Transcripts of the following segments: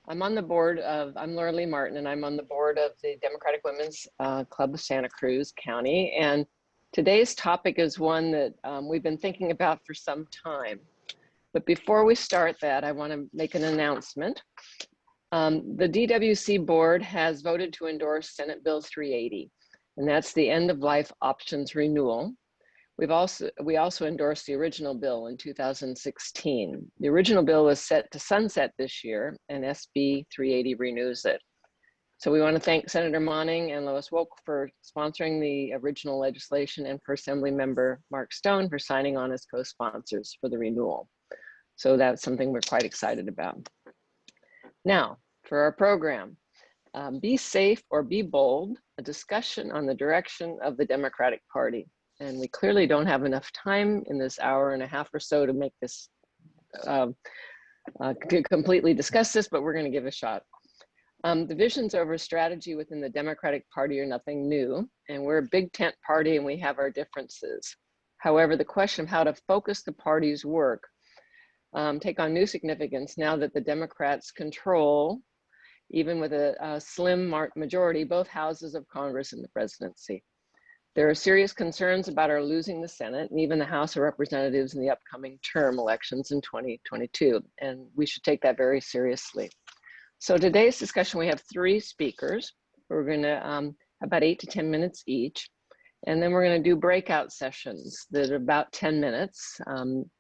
I'm on the board of, I'm Laura Lee Martin, and I'm on the board of the Democratic Women's Club of Santa Cruz County. And today's topic is one that we've been thinking about for some time. But before we start that, I want to make an announcement. The DWC board has voted to endorse Senate Bill 380, and that's the end of life options renewal. We also endorsed the original bill in 2016. The original bill was set to sunset this year, and SB 380 renews it. So we want to thank Senator Monning and Lois Wolk for sponsoring the original legislation, and for Assembly Member Mark Stone for signing on as co-sponsors for the renewal. So that's something we're quite excited about. Now, for our program, Be Safe or Be Bold, a discussion on the direction of the Democratic Party. And we clearly don't have enough time in this hour and a half or so to make this, to completely discuss this, but we're going to give it a shot. Divisions over strategy within the Democratic Party are nothing new, and we're a big tent party and we have our differences. However, the question of how to focus the party's work take on new significance now that the Democrats control, even with a slim majority, both houses of Congress and the presidency. There are serious concerns about our losing the Senate and even the House of Representatives in the upcoming term elections in 2022, and we should take that very seriously. So today's discussion, we have three speakers. We're going to about 8 to 10 minutes each, and then we're going to do breakout sessions that are about 10 minutes.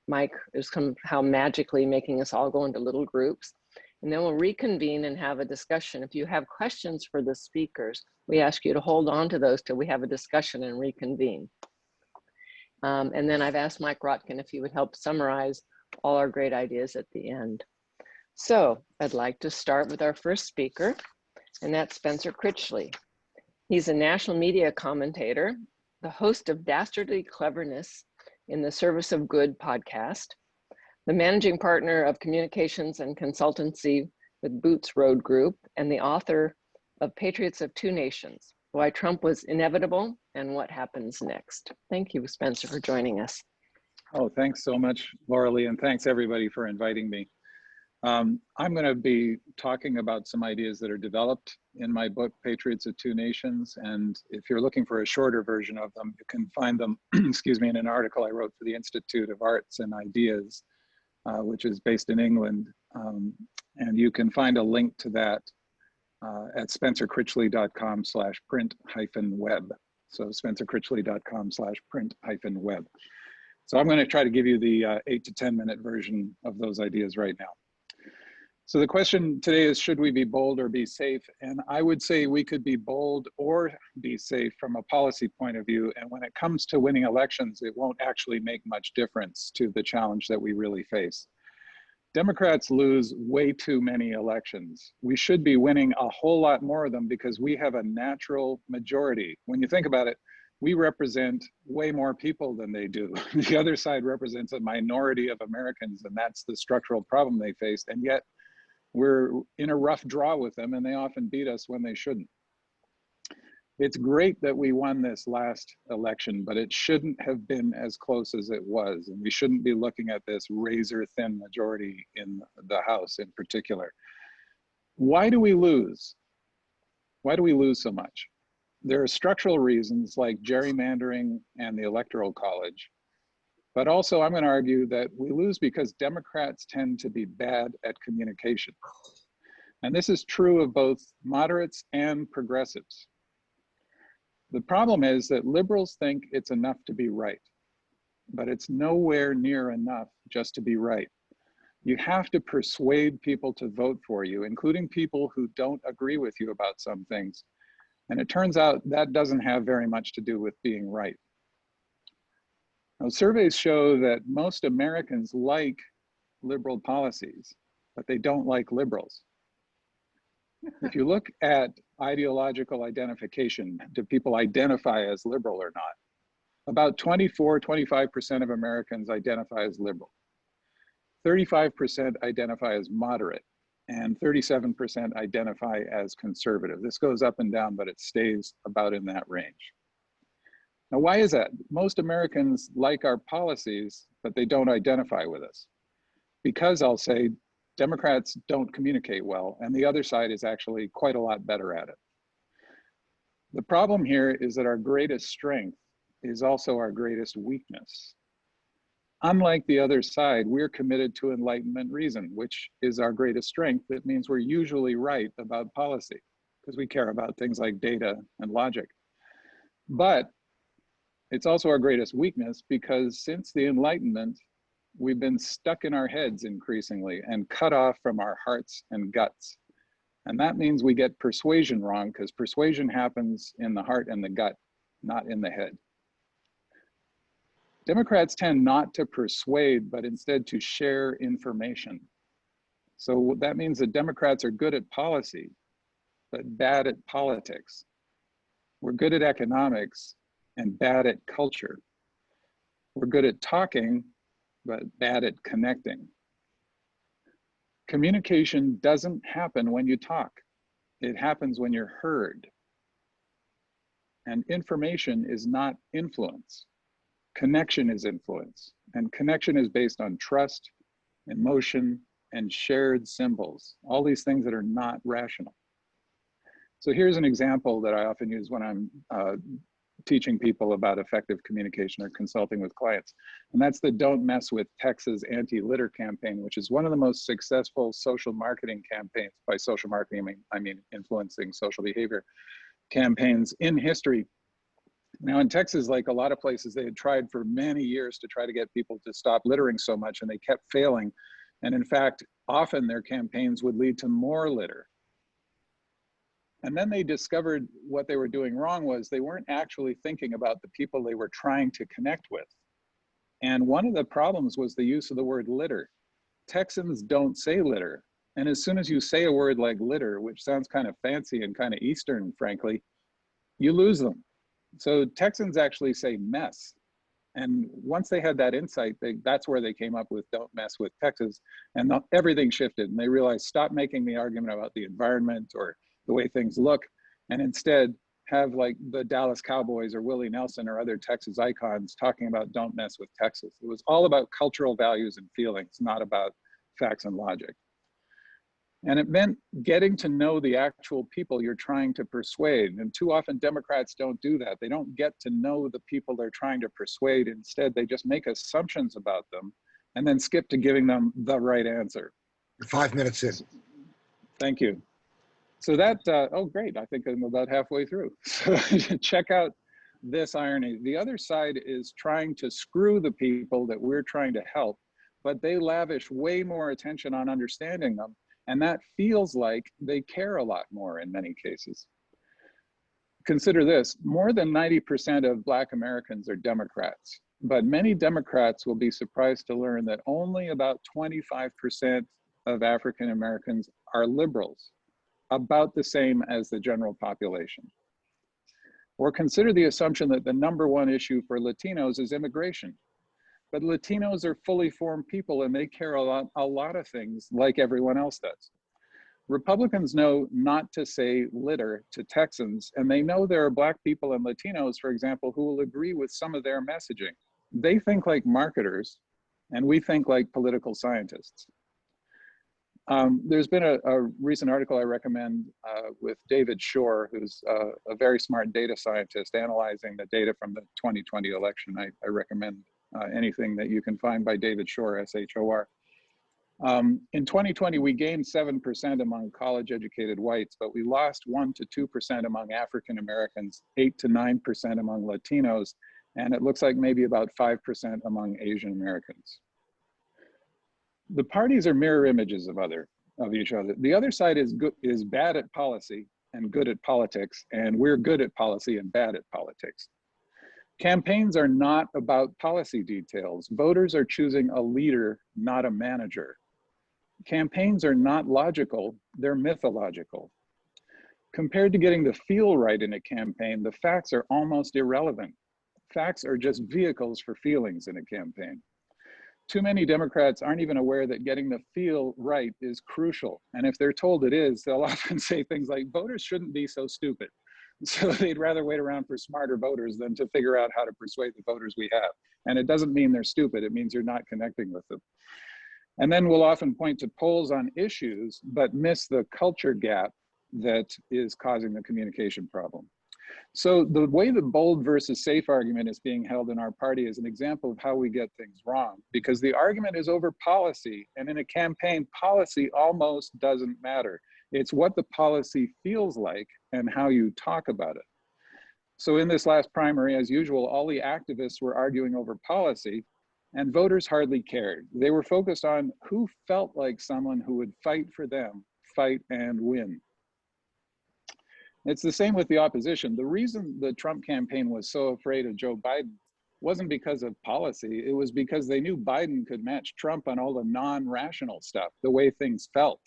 Mike is somehow magically making us all go into little groups, and then we'll reconvene and have a discussion. If you have questions for the speakers, we ask you to hold on to those till we have a discussion and reconvene. And then I've asked Mike Rotkin if he would help summarize all our great ideas at the end. So I'd like to start with our first speaker, and that's Spencer Critchley. He's a national media commentator, the host of Dastardly Cleverness in the Service of Good podcast, the managing partner of communications and consultancy with Boots Road Group, and the author of Patriots of Two Nations, Why Trump Was Inevitable and What Happens Next. Thank you, Spencer, for joining us. Oh, thanks so much, Laura Lee, and thanks everybody for inviting me. I'm going to be talking about some ideas that are developed in my book, Patriots of Two Nations, and if you're looking for a shorter version of them, you can find them, excuse me, in an article I wrote for the Institute of Arts and Ideas, which is based in England, and you can find a link to that at spencercritchley.com/print-web. So spencercritchley.com/print-web. So I'm going to try to give you the 8 to 10 minute version of those ideas right now. So the question today is, should we be bold or be safe? And I would say we could be bold or be safe from a policy point of view. And when it comes to winning elections, it won't actually make much difference to the challenge that we really face. Democrats lose way too many elections. We should be winning a whole lot more of them because we have a natural majority. When you think about it, we represent way more people than they do. The other side represents a minority of Americans, and that's the structural problem they face. And yet we're in a rough draw with them, and they often beat us when they shouldn't. It's great that we won this last election, but it shouldn't have been as close as it was. And we shouldn't be looking at this razor thin majority in the House in particular. Why do we lose? Why do we lose so much? There are structural reasons like gerrymandering and the Electoral College. But also I'm going to argue that we lose because Democrats tend to be bad at communication. And this is true of both moderates and progressives. The problem is that liberals think it's enough to be right, but it's nowhere near enough just to be right. You have to persuade people to vote for you, including people who don't agree with you about some things. And it turns out that doesn't have very much to do with being right. Now, surveys show that most Americans like liberal policies, but they don't like liberals. If you look at ideological identification, do people identify as liberal or not? About 25% of Americans identify as liberal. 35% identify as moderate, and 37% identify as conservative. This goes up and down, but it stays about in that range. Now, why is that? Most Americans like our policies, but they don't identify with us. Because I'll say, Democrats don't communicate well, and the other side is actually quite a lot better at it. The problem here is that our greatest strength is also our greatest weakness. Unlike the other side, we're committed to Enlightenment reason, which is our greatest strength. That means we're usually right about policy because we care about things like data and logic. But it's also our greatest weakness because since the Enlightenment, we've been stuck in our heads increasingly and cut off from our hearts and guts. And that means we get persuasion wrong because persuasion happens in the heart and the gut, not in the head. Democrats tend not to persuade, but instead to share information. So that means that Democrats are good at policy, but bad at politics. We're good at economics and bad at culture. We're good at talking, but bad at connecting. Communication doesn't happen when you talk. It happens when you're heard. And information is not influence. Connection is influence. And connection is based on trust, emotion, and shared symbols. All these things that are not rational. So here's an example that I often use when I'm teaching people about effective communication or consulting with clients. And that's the Don't Mess with Texas anti-litter campaign, which is one of the most successful social marketing campaigns. By social marketing, I mean influencing social behavior campaigns in history. Now in Texas, like a lot of places, they had tried for many years to try to get people to stop littering so much, and they kept failing. And in fact, often their campaigns would lead to more litter. And then they discovered what they were doing wrong was they weren't actually thinking about the people they were trying to connect with. And one of the problems was the use of the word litter. Texans don't say litter. And as soon as you say a word like litter, which sounds kind of fancy and kind of Eastern, frankly, you lose them. So Texans actually say mess. And once they had that insight, that's where they came up with Don't Mess with Texas. And everything shifted. And they realized, stop making the argument about the environment or the way things look, and instead have like the Dallas Cowboys or Willie Nelson or other Texas icons talking about don't mess with Texas. It was all about cultural values and feelings, not about facts and logic. And it meant getting to know the actual people you're trying to persuade. And too often Democrats don't do that. They don't get to know the people they're trying to persuade. Instead, they just make assumptions about them and then skip to giving them the right answer. You're 5 minutes in. Thank you. So that, oh great, I think I'm about halfway through. So check out this irony. The other side is trying to screw the people that we're trying to help, but they lavish way more attention on understanding them. And that feels like they care a lot more in many cases. Consider this, more than 90% of Black Americans are Democrats, but many Democrats will be surprised to learn that only about 25% of African Americans are liberals, about the same as the general population. Or consider the assumption that the #1 issue for Latinos is immigration. But Latinos are fully formed people and they care a lot of things like everyone else does. Republicans know not to say litter to Texans, and they know there are Black people and Latinos, for example, who will agree with some of their messaging. They think like marketers, and we think like political scientists. There's been a recent article I recommend with David Shore, who's a very smart data scientist analyzing the data from the 2020 election. I recommend anything that you can find by David Shore, S-H-O-R. In 2020, we gained 7% among college-educated whites, but we lost 1 to 2% among African Americans, 8 to 9% among Latinos, and it looks like maybe about 5% among Asian Americans. The parties are mirror images of each other. The other side is bad at policy and good at politics, and we're good at policy and bad at politics. Campaigns are not about policy details. Voters are choosing a leader, not a manager. Campaigns are not logical, they're mythological. Compared to getting the feel right in a campaign, the facts are almost irrelevant. Facts are just vehicles for feelings in a campaign. Too many Democrats aren't even aware that getting the feel right is crucial. And if they're told it is, they'll often say things like, voters shouldn't be so stupid. So they'd rather wait around for smarter voters than to figure out how to persuade the voters we have. And it doesn't mean they're stupid, it means you're not connecting with them. And then we'll often point to polls on issues, but miss the culture gap that is causing the communication problem. So the way the bold versus safe argument is being held in our party is an example of how we get things wrong, because the argument is over policy, and in a campaign, policy almost doesn't matter. It's what the policy feels like and how you talk about it. So in this last primary, as usual, all the activists were arguing over policy, and voters hardly cared. They were focused on who felt like someone who would fight for them, fight and win. It's the same with the opposition. The reason the Trump campaign was so afraid of Joe Biden wasn't because of policy. It was because they knew Biden could match Trump on all the non-rational stuff, the way things felt.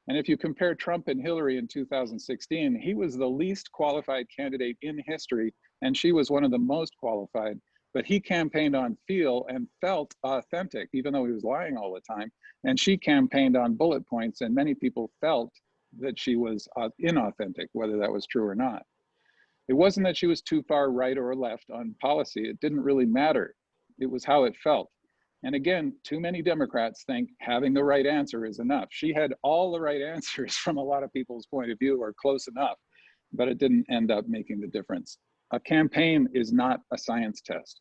And if you compare Trump and Hillary in 2016, he was the least qualified candidate in history, and she was one of the most qualified. But he campaigned on feel and felt authentic, even though he was lying all the time. And she campaigned on bullet points, and many people felt that she was inauthentic, whether that was true or not. It wasn't that she was too far right or left on policy. It didn't really matter. It was how it felt. And again, too many Democrats think having the right answer is enough. She had all the right answers from a lot of people's point of view, or close enough, but it didn't end up making the difference. A campaign is not a science test.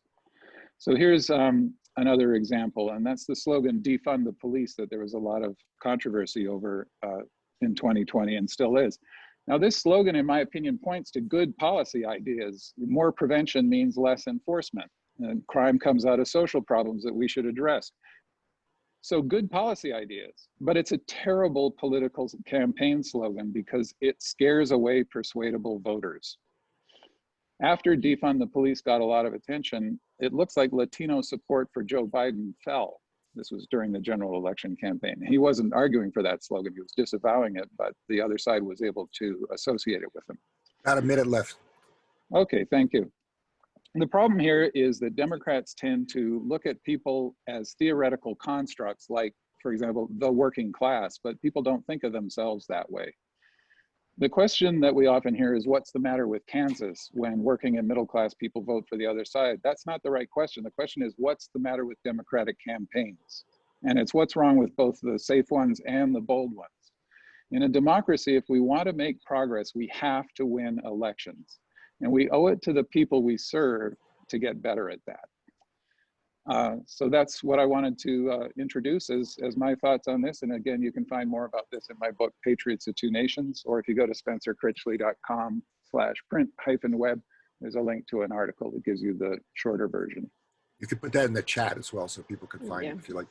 So here's another example, and that's the slogan, defund the police, that there was a lot of controversy over in 2020 and still is. Now this slogan, in my opinion, points to good policy ideas. More prevention means less enforcement, and crime comes out of social problems that we should address. So good policy ideas, but it's a terrible political campaign slogan because it scares away persuadable voters. After defund the police got a lot of attention, it looks like Latino support for Joe Biden fell. This was during the general election campaign. He wasn't arguing for that slogan, he was disavowing it, but the other side was able to associate it with him. About a minute left. Okay, thank you. The problem here is that Democrats tend to look at people as theoretical constructs, like, for example, the working class, but people don't think of themselves that way. The question that we often hear is, what's the matter with Kansas when working and middle class people vote for the other side? That's not the right question. The question is, what's the matter with Democratic campaigns? And it's what's wrong with both the safe ones and the bold ones. In a democracy, if we want to make progress, we have to win elections. And we owe it to the people we serve to get better at that. So that's what I wanted to introduce as my thoughts on this. And again, you can find more about this in my book, Patriots of Two Nations, or if you go to spencercritchley.com/print-web, there's a link to an article that gives you the shorter version. You could put that in the chat as well so people can find it if you like.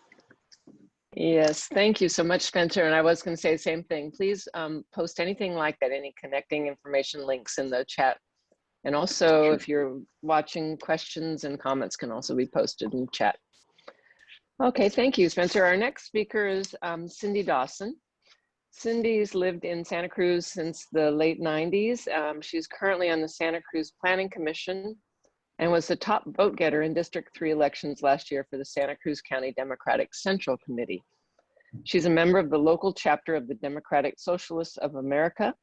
Yes, thank you so much, Spencer. And I was going to say the same thing. Please post anything like that, any connecting information links in the chat. And also, if you're watching, questions and comments can also be posted in chat. Okay, thank you, Spencer. Our next speaker is Cindy Dawson. Cindy's lived in Santa Cruz since the late 90s. She's currently on the Santa Cruz Planning Commission and was the top vote getter in District 3 elections last year for the Santa Cruz County Democratic Central Committee. She's a member of the local chapter of the Democratic Socialists of America,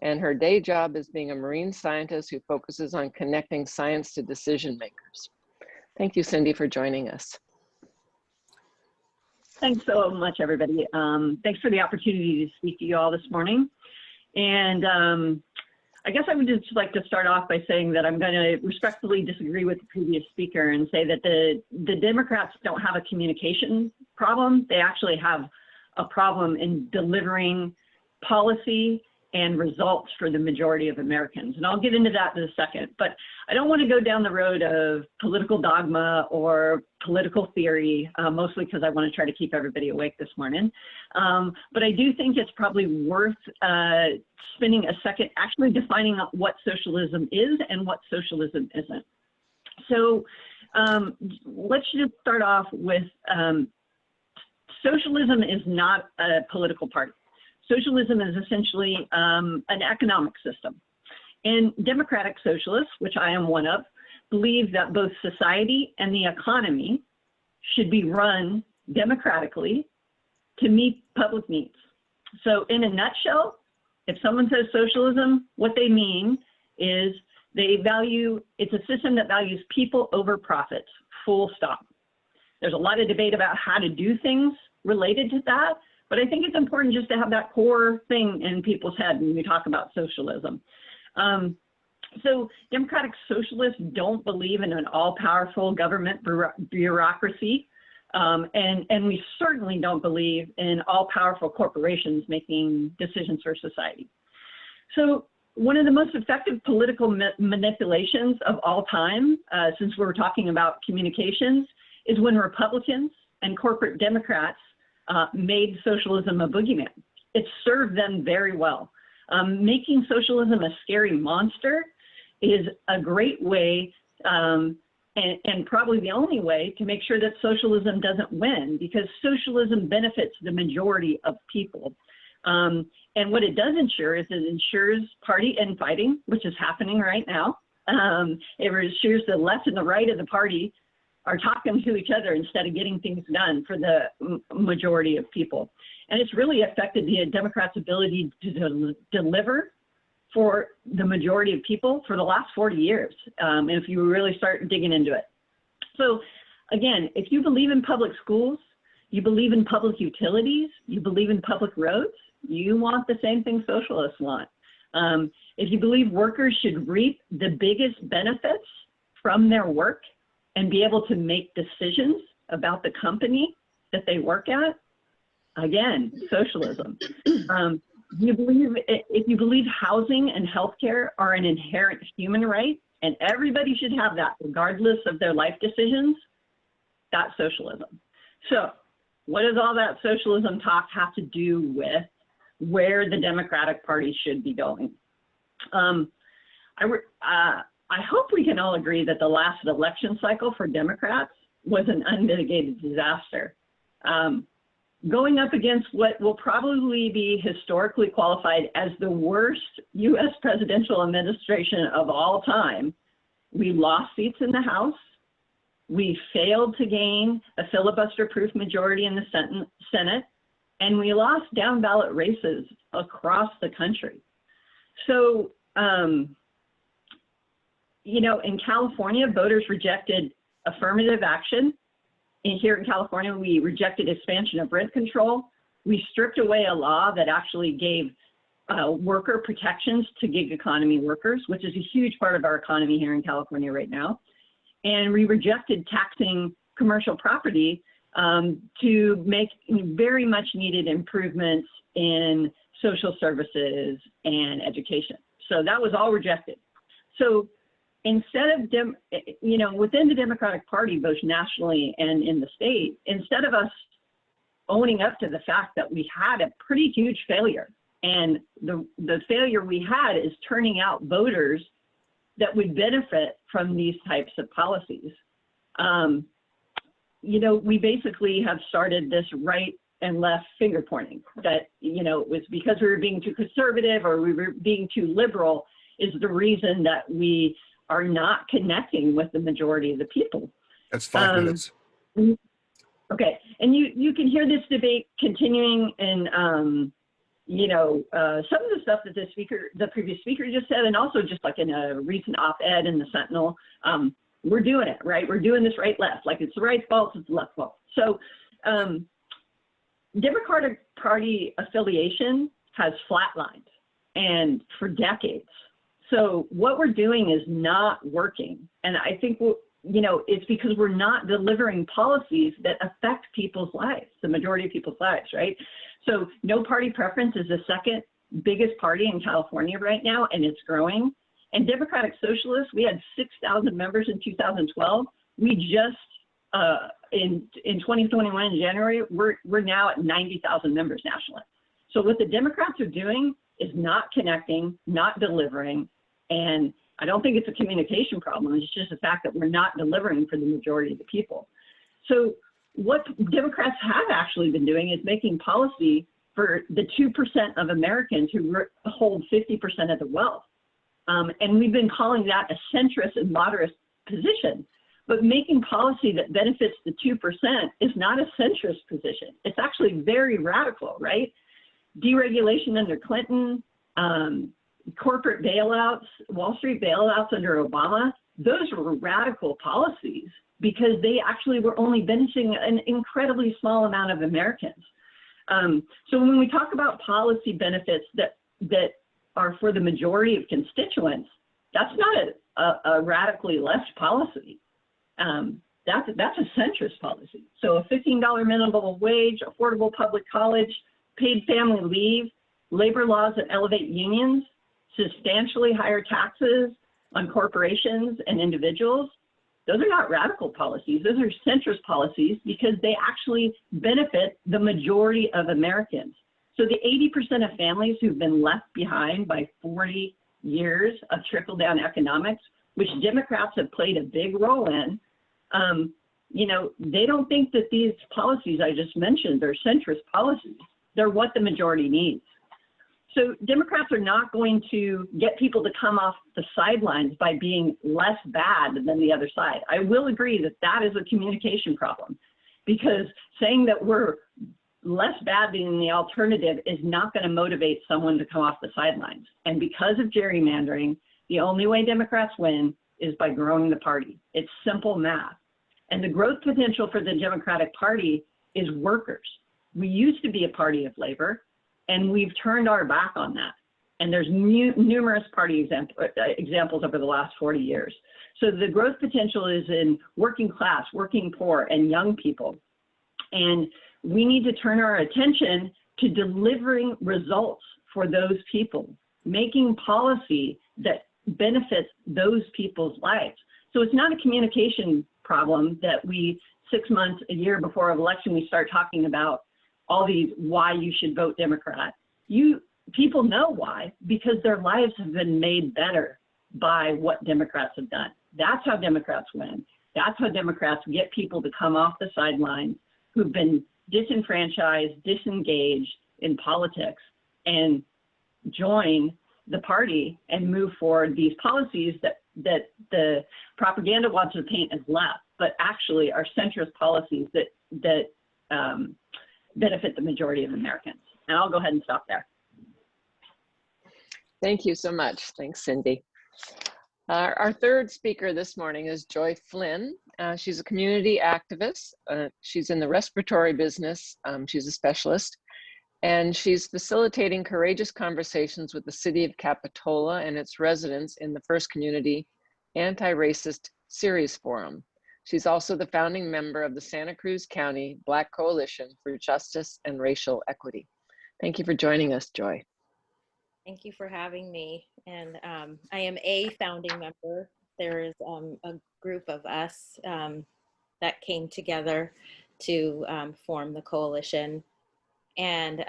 and her day job is being a marine scientist who focuses on connecting science to decision makers. Thank you, Cindy, for joining us. Thanks so much, everybody. Thanks for the opportunity to speak to you all this morning. And I guess I would just like to start off by saying that I'm going to respectfully disagree with the previous speaker and say that the Democrats don't have a communication problem. They actually have a problem in delivering policy and results for the majority of Americans. And I'll get into that in a second, but I don't want to go down the road of political dogma or political theory, mostly because I want to try to keep everybody awake this morning. But I do think it's probably worth spending a second actually defining what socialism is and what socialism isn't. So let's just start off with socialism is not a political party. Socialism is essentially an economic system. And democratic socialists, which I am one of, believe that both society and the economy should be run democratically to meet public needs. So in a nutshell, if someone says socialism, what they mean is it's a system that values people over profits, full stop. There's a lot of debate about how to do things related to that, but I think it's important just to have that core thing in people's head when we talk about socialism. So democratic socialists don't believe in an all-powerful government bureaucracy, and we certainly don't believe in all-powerful corporations making decisions for society. So one of the most effective political manipulations of all time, since we're talking about communications, is when Republicans and corporate Democrats made socialism a boogeyman. It served them very well. Making socialism a scary monster is a great way, and probably the only way, to make sure that socialism doesn't win, because socialism benefits the majority of people. And what it does ensure is it ensures party infighting, which is happening right now. It ensures the left and the right of the party are talking to each other instead of getting things done for the majority of people. And it's really affected the Democrats' ability to deliver for the majority of people for the last 40 years, if you really start digging into it. So again, if you believe in public schools, you believe in public utilities, you believe in public roads, you want the same thing socialists want. If you believe workers should reap the biggest benefits from their work and be able to make decisions about the company that they work at, again, socialism. If you believe housing and healthcare are an inherent human right, and everybody should have that regardless of their life decisions, that's socialism. So what does all that socialism talk have to do with where the Democratic Party should be going? I hope we can all agree that the last election cycle for Democrats was an unmitigated disaster. Going up against what will probably be historically qualified as the worst U.S. presidential administration of all time, we lost seats in the House. We failed to gain a filibuster-proof majority in the Senate, and we lost down ballot races across the country. So, you know, in California, voters rejected affirmative action. Here in California, we rejected expansion of rent control. We stripped away a law that actually gave worker protections to gig economy workers, which is a huge part of our economy here in California right now. And we rejected taxing commercial property to make very much needed improvements in social services and education. So that was all rejected. So instead of, you know, within the Democratic Party, both nationally and in the state, instead of us owning up to the fact that we had a pretty huge failure, and the failure we had is turning out voters that would benefit from these types of policies. You know, we basically have started this right and left finger pointing that, you know, it was because we were being too conservative or we were being too liberal is the reason that we are not connecting with the majority of the people. That's 5 minutes. Okay, and you can hear this debate continuing in, you know, some of the stuff that the previous speaker just said, and also just like in a recent op-ed in the Sentinel, we're doing it, right? We're doing this right-left, like it's the right's fault, it's the left's fault. So Democratic Party affiliation has flatlined, and for decades. So what we're doing is not working. And I think, you know, it's because we're not delivering policies that affect people's lives, the majority of people's lives, right? So no party preference is the second biggest party in California right now, and it's growing. And Democratic Socialists, we had 6,000 members in 2012. We just, in 2021 in January, we're now at 90,000 members nationally. So what the Democrats are doing is not connecting, not delivering, and I don't think it's a communication problem. It's just the fact that we're not delivering for the majority of the people. So what Democrats have actually been doing is making policy for the 2% of Americans who hold 50% of the wealth. And we've been calling that a centrist and moderate position. But making policy that benefits the 2% is not a centrist position. It's actually very radical, right? Deregulation under Clinton, corporate bailouts, Wall Street bailouts under Obama, those were radical policies because they actually were only benefiting an incredibly small amount of Americans. So when we talk about policy benefits that are for the majority of constituents, that's not a radically left policy. That's a centrist policy. So a $15 minimum wage, affordable public college, paid family leave, labor laws that elevate unions, substantially higher taxes on corporations and individuals, those are not radical policies. Those are centrist policies because they actually benefit the majority of Americans. So the 80% of families who've been left behind by 40 years of trickle-down economics, which Democrats have played a big role in, they don't think that these policies I just mentioned are centrist policies. They're what the majority needs. So Democrats are not going to get people to come off the sidelines by being less bad than the other side. I will agree that that is a communication problem, because saying that we're less bad than the alternative is not going to motivate someone to come off the sidelines. And because of gerrymandering, the only way Democrats win is by growing the party. It's simple math. And the growth potential for the Democratic Party is workers. We used to be a party of labor, and we've turned our back on that. And there's numerous party examples over the last 40 years. So the growth potential is in working class, working poor, and young people. And we need to turn our attention to delivering results for those people, making policy that benefits those people's lives. So it's not a communication problem that 6 months, a year before an election, we start talking about all these why you should vote Democrat. People know why, because their lives have been made better by what Democrats have done. That's how Democrats win. That's how Democrats get people to come off the sidelines who've been disenfranchised, disengaged in politics, and join the party and move forward these policies that the propaganda wants to paint as left, but actually are centrist policies that benefit the majority of Americans. And I'll go ahead and stop there. Thank you so much. Thanks, Cindy. Our third speaker this morning is Joy Flynn. She's a community activist. She's in the respiratory business. She's a specialist, and she's facilitating courageous conversations with the city of Capitola and its residents in the First Community Anti-Racist Series Forum. She's also the founding member of the Santa Cruz County Black Coalition for Justice and Racial Equity. Thank you for joining us, Joy. Thank you for having me. And I am a founding member. There is a group of us that came together to form the coalition. And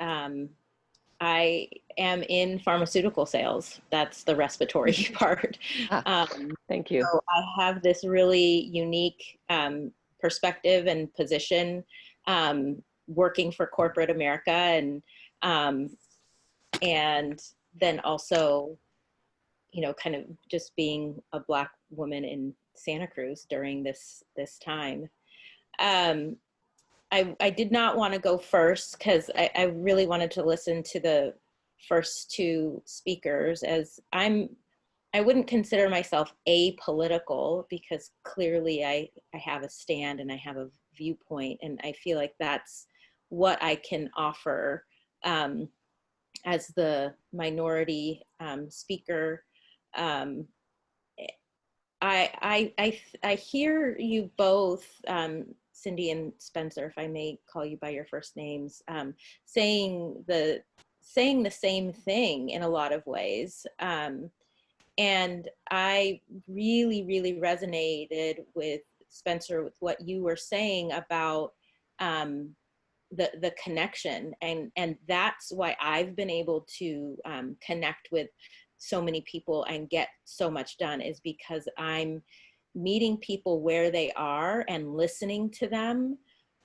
I am in pharmaceutical sales. That's the respiratory part. Thank you. So I have this really unique perspective and position working for corporate America, and then also, kind of just being a Black woman in Santa Cruz during this time. I did not want to go first because I really wanted to listen to the first two speakers, as I wouldn't consider myself apolitical, because clearly I have a stand and I have a viewpoint, and I feel like that's what I can offer as the minority speaker. I hear you both, Cindy and Spencer, if I may call you by your first names, saying the same thing in a lot of ways. And I really, really resonated with Spencer, with what you were saying about the connection. And that's why I've been able to connect with so many people and get so much done, is because I'm meeting people where they are and listening to them.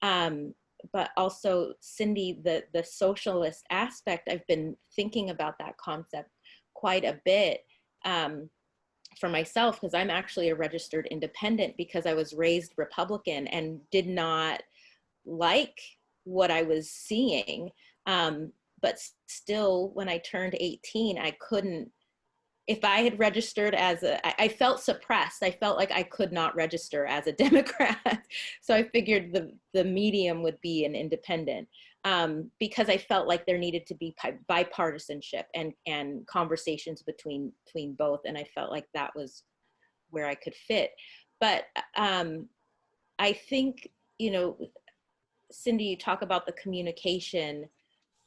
But also, Cindy, the socialist aspect, I've been thinking about that concept quite a bit for myself, because I'm actually a registered independent, because I was raised Republican and did not like what I was seeing. But still, when I turned 18, I couldn't if I had registered as I felt suppressed. I felt like I could not register as a Democrat. So I figured the medium would be an independent, because I felt like there needed to be bipartisanship and conversations between both. And I felt like that was where I could fit. But I think, you know, Cindy, you talk about the communication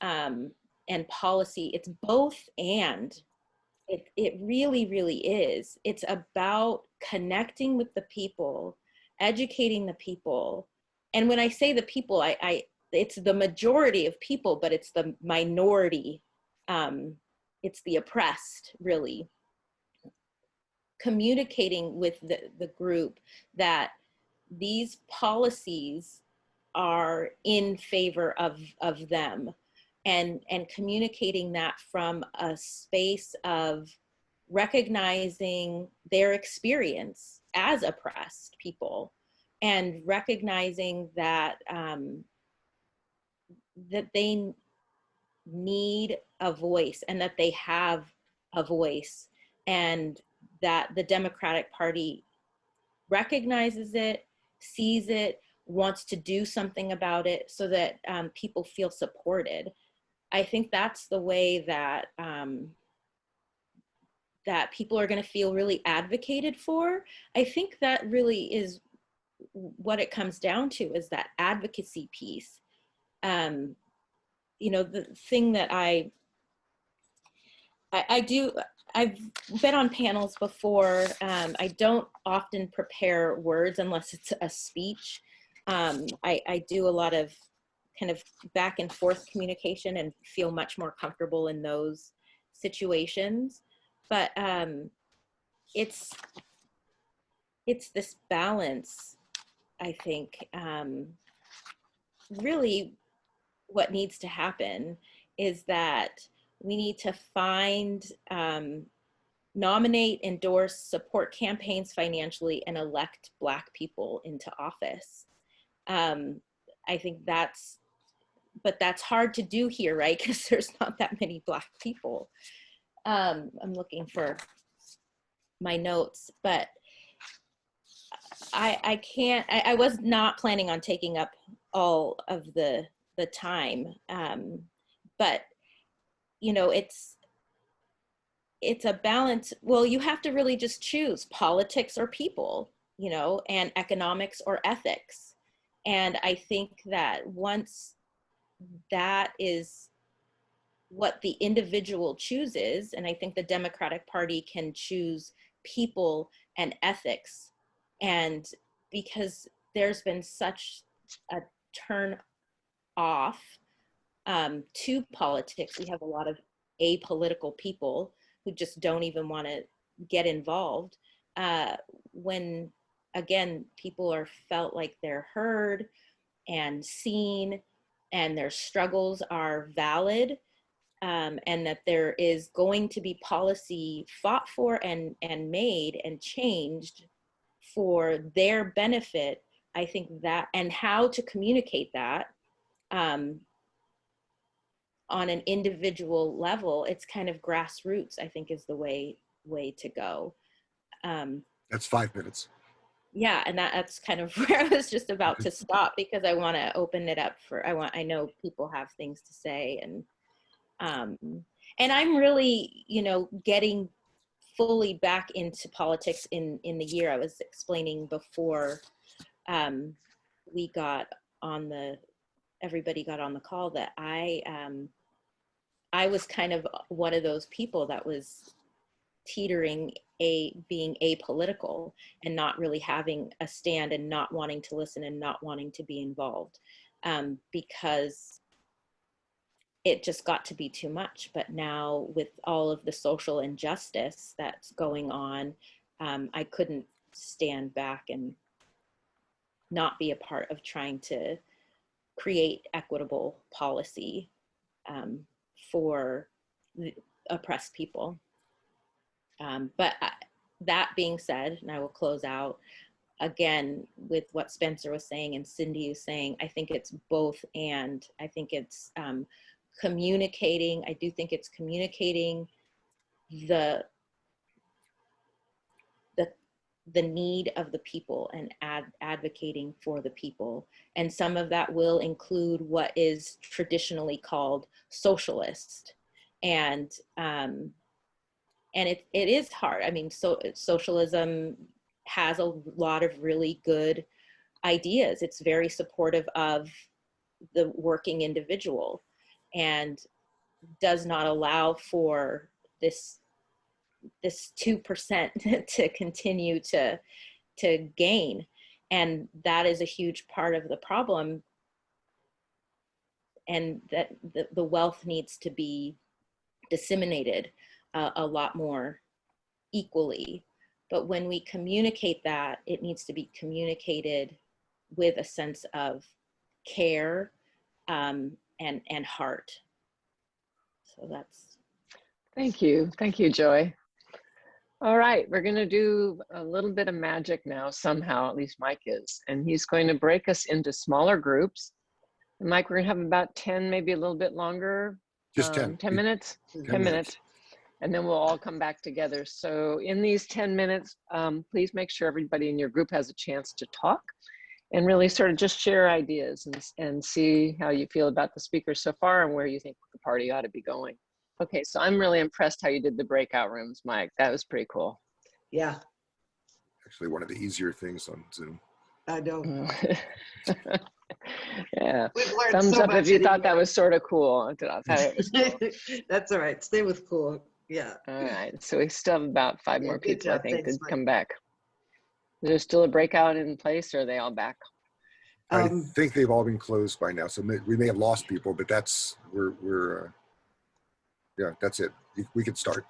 and policy. It's both and. It really, really is. It's about connecting with the people, educating the people. And when I say the people, it's the majority of people, but it's the minority. It's the oppressed, really. Communicating with the group that these policies are in favor of them. And communicating that from a space of recognizing their experience as oppressed people, and recognizing that that they need a voice, and that they have a voice, and that the Democratic Party recognizes it, sees it, wants to do something about it, so that people feel supported. I think that's the way that that people are going to feel really advocated for. I think that really is what it comes down to, is that advocacy piece. You know, the thing that I do, I've been on panels before. I don't often prepare words unless it's a speech. I do a lot of kind of back and forth communication and feel much more comfortable in those situations. But it's this balance, I think. Really what needs to happen is that we need to find, nominate, endorse, support campaigns financially, and elect Black people into office. I think but that's hard to do here, right? Because there's not that many Black people. I'm looking for my notes, but I can't, I was not planning on taking up all of the time. But, you know, it's a balance. Well, you have to really just choose politics or people, you know, and economics or ethics. And I think that once that is what the individual chooses, and I think the Democratic Party can choose people and ethics. And because there's been such a turn off to politics, we have a lot of apolitical people who just don't even want to get involved. When, again, people are felt like they're heard and seen, and their struggles are valid, and that there is going to be policy fought for and made and changed for their benefit. I think that, and how to communicate that on an individual level, it's kind of grassroots, I think, is the way to go. That's 5 minutes. Yeah, and that's kind of where I was just about to stop, because I want to open it up for, I know people have things to say, and I'm really, you know, getting fully back into politics in the year. I was explaining before we got on everybody got on the call, that I was kind of one of those people that was teetering being apolitical and not really having a stand, and not wanting to listen, and not wanting to be involved, because it just got to be too much. But now, with all of the social injustice that's going on, I couldn't stand back and not be a part of trying to create equitable policy for the oppressed people. But that being said, and I will close out again with what Spencer was saying and Cindy was saying, I think it's both and. I think it's communicating. I do think it's communicating the the need of the people and advocating for the people. And some of that will include what is traditionally called socialist. And it is hard. I mean, socialism has a lot of really good ideas. It's very supportive of the working individual and does not allow for this 2% to continue to gain. And that is a huge part of the problem. And that the wealth needs to be disseminated a lot more equally. But when we communicate that, it needs to be communicated with a sense of care and heart. So that's. Thank you, Joy. All right, we're gonna do a little bit of magic now somehow, at least Mike is, and he's going to break us into smaller groups. And Mike, we're gonna have about 10, maybe a little bit longer. Just 10. 10 minutes? 10 minutes. And then we'll all come back together. So in these 10 minutes, please make sure everybody in your group has a chance to talk and really sort of just share ideas and see how you feel about the speakers so far and where you think the party ought to be going. Okay, so I'm really impressed how you did the breakout rooms, Mike. That was pretty cool. Yeah. Actually, one of the easier things on Zoom. I know. Yeah. We've learned Thumbs so up much if you thought anymore. that was sort of cool. I thought it was cool. That's all right. Stay with cool. Yeah. All right, so we still have about 5 Yeah, more good people, I job. think, Thanks, to Mike. come back. Is there still a breakout in place, or are they all back? I think they've all been closed by now. So we may have lost people, but that's, yeah, that's it. We could start.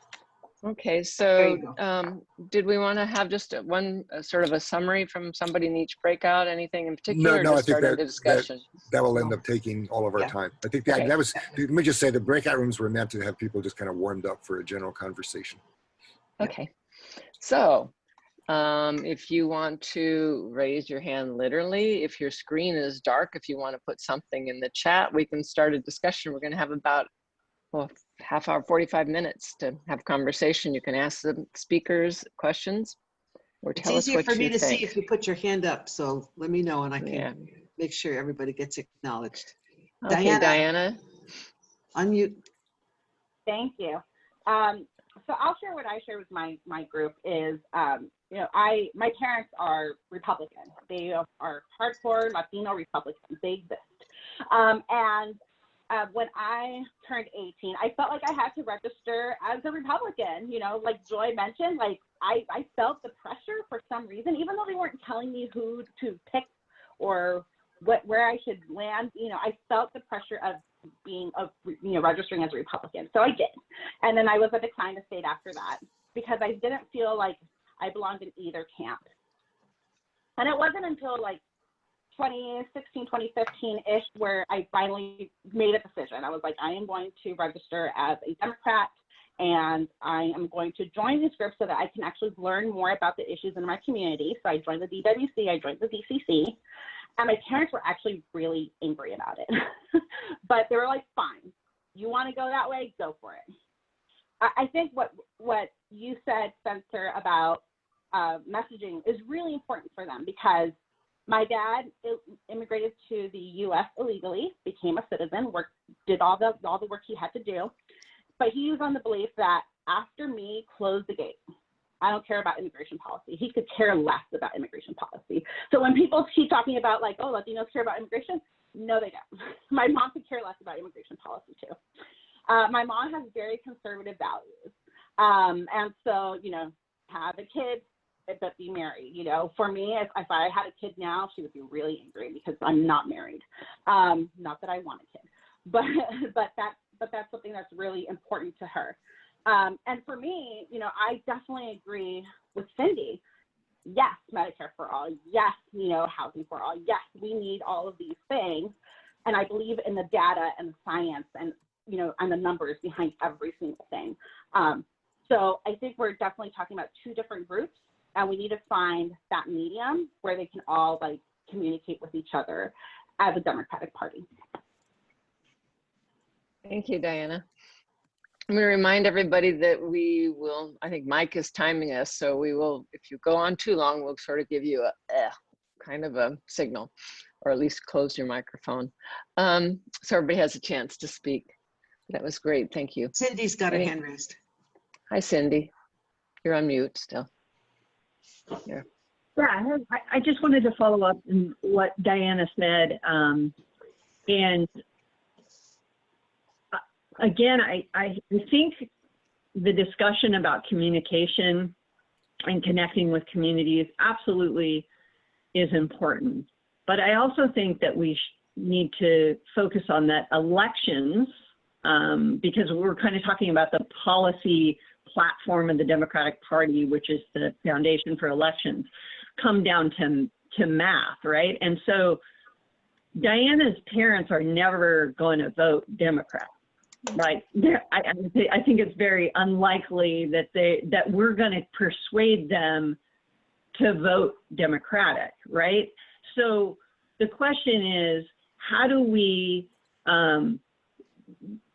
Okay, There so you go. did we want to have just one sort of a summary from somebody in each breakout, anything in particular, or No, I just think start the discussion? that will end up taking all of our Yeah. time. I think Okay. that was, let me just say the breakout rooms were meant to have people just kind of warmed up for a general conversation. Okay, so if you want to raise your hand literally, if your screen is dark, if you want to put something in the chat, we can start a discussion. We're going to have about half hour, 45 minutes to have conversation. You can ask the speakers questions or It's tell us easier what for me you to see think. if you put your hand up. So let me know and I can Yeah. make sure everybody gets acknowledged. Okay, Diana. Unmute. Thank you. So I'll share what I share with my group is, you know, my parents are Republican. They are hardcore Latino Republicans. They exist. When I turned 18, I felt like I had to register as a Republican, you know, like Joy mentioned, like I felt the pressure for some reason, even though they weren't telling me who to pick or where I should land, you know, I felt the pressure of being, registering as a Republican. So I did. And then I was a decline to state after that because I didn't feel like I belonged in either camp. And it wasn't until like 2016, 2015-ish where I finally made a decision. I was like, I am going to register as a Democrat and I am going to join these groups so that I can actually learn more about the issues in my community. So I joined the DWC, I joined the DCC, and my parents were actually really angry about it. But they were like, fine, you want to go that way, go for it. I think what you said, Spencer, about messaging is really important for them because my dad immigrated to the U.S. illegally, became a citizen, did all the work he had to do, but he was on the belief that after me, close the gate. I don't care about immigration policy. He could care less about immigration policy. So when people keep talking about like, oh, Latinos care about immigration, no, they don't. My mom could care less about immigration policy too. My mom has very conservative values. And so, you know, have a kid, but be married. You know, for me, if I had a kid now, she would be really angry because I'm not married. Not that I want a kid, but that's something that's really important to her. And for me, you know, I definitely agree with Cindy. Yes, Medicare for all. Yes, you know, housing for all. Yes, we need all of these things. And I believe in the data and the science and, you know, and the numbers behind every single thing. So I think we're definitely talking about two different groups, and we need to find that medium where they can all like communicate with each other as a Democratic Party. Thank you, Diana. I'm going to remind everybody that we will, I think Mike is timing us, so we will, if you go on too long, we'll sort of give you a kind of a signal, or at least close your microphone. So everybody has a chance to speak. That was great, thank you. Cindy's got her hand raised. Hi, Cindy. You're on mute still. Here. Yeah, I just wanted to follow up on what Diana said. And again, I think the discussion about communication and connecting with communities absolutely is important. But I also think that we need to focus on that elections, because we're kind of talking about the policy platform of the Democratic Party, which is the foundation for elections, come down to math, right? And so Diana's parents are never going to vote Democrat. Right. I think it's very unlikely that we're going to persuade them to vote Democratic, right? So the question is, how do we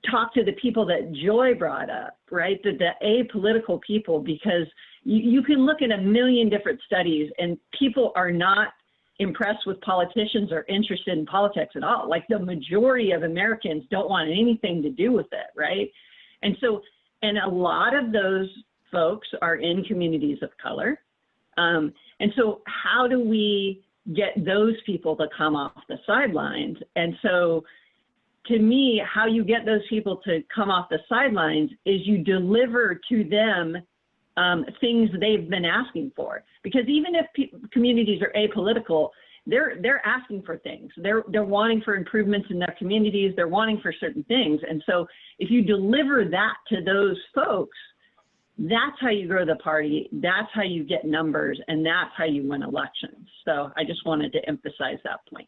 talk to the people that Joy brought up, right? The apolitical people, because you can look at a million different studies and people are not impressed with politicians or interested in politics at all. Like the majority of Americans don't want anything to do with it, right? And so, and a lot of those folks are in communities of color. And so how do we get those people to come off the sidelines? And so to me, how you get those people to come off the sidelines is you deliver to them things they've been asking for. Because even if communities are apolitical, they're asking for things. They're wanting for improvements in their communities. They're wanting for certain things. And so if you deliver that to those folks, that's how you grow the party. That's how you get numbers, and that's how you win elections. So I just wanted to emphasize that point.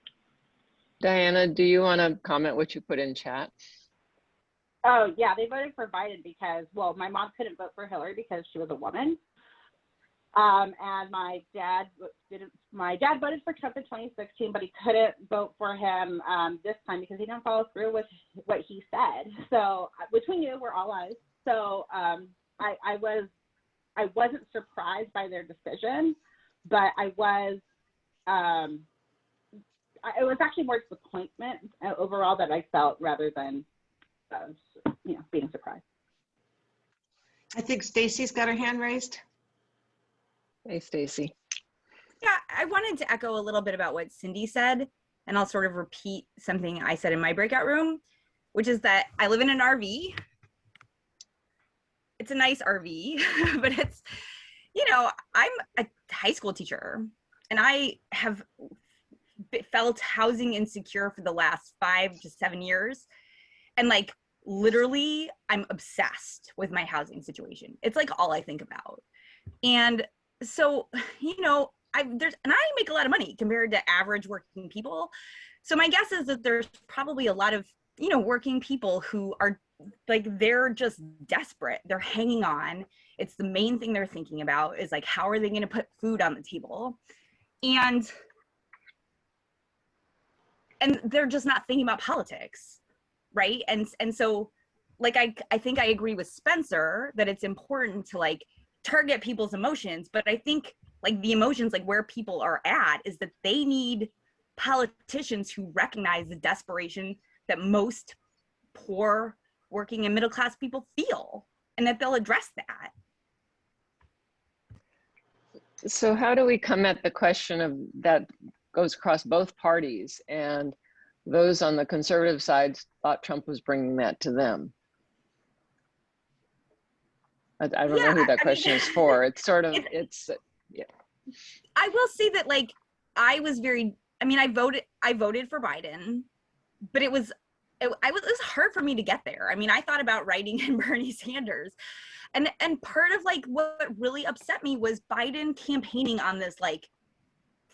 Diana, do you want to comment what you put in chat? Oh, yeah, they voted for Biden because, well, my mom couldn't vote for Hillary because she was a woman. And my dad voted for Trump in 2016, but he couldn't vote for him this time because he didn't follow through with what he said. So between you, we're all eyes. So I wasn't surprised by their decision, but it was actually more disappointment overall that I felt rather than being surprised. I think Stacy's got her hand raised. Hey, Stacy. Yeah, I wanted to echo a little bit about what Cindy said, and I'll sort of repeat something I said in my breakout room, which is that I live in an RV. It's a nice RV, but it's, I'm a high school teacher, and I have felt housing insecure for the last 5 to 7 years. And like, literally, I'm obsessed with my housing situation. It's like all I think about. And so, I make a lot of money compared to average working people. So my guess is that there's probably a lot of, working people who are like, they're just desperate. They're hanging on. It's the main thing they're thinking about is like, how are they going to put food on the table? And they're just not thinking about politics. Right. And so like, I think I agree with Spencer that it's important to like target people's emotions, but I think like the emotions, like where people are at is that they need politicians who recognize the desperation that most poor working and middle-class people feel, and that they'll address that. So how do we come at the question of that goes across both parties, and those on the conservative side thought Trump was bringing that to them? I don't know who that question is for. It's sort of, yeah. I will say that like, I voted for Biden, but it was hard for me to get there. I mean, I thought about writing in Bernie Sanders, and part of like what really upset me was Biden campaigning on this, like,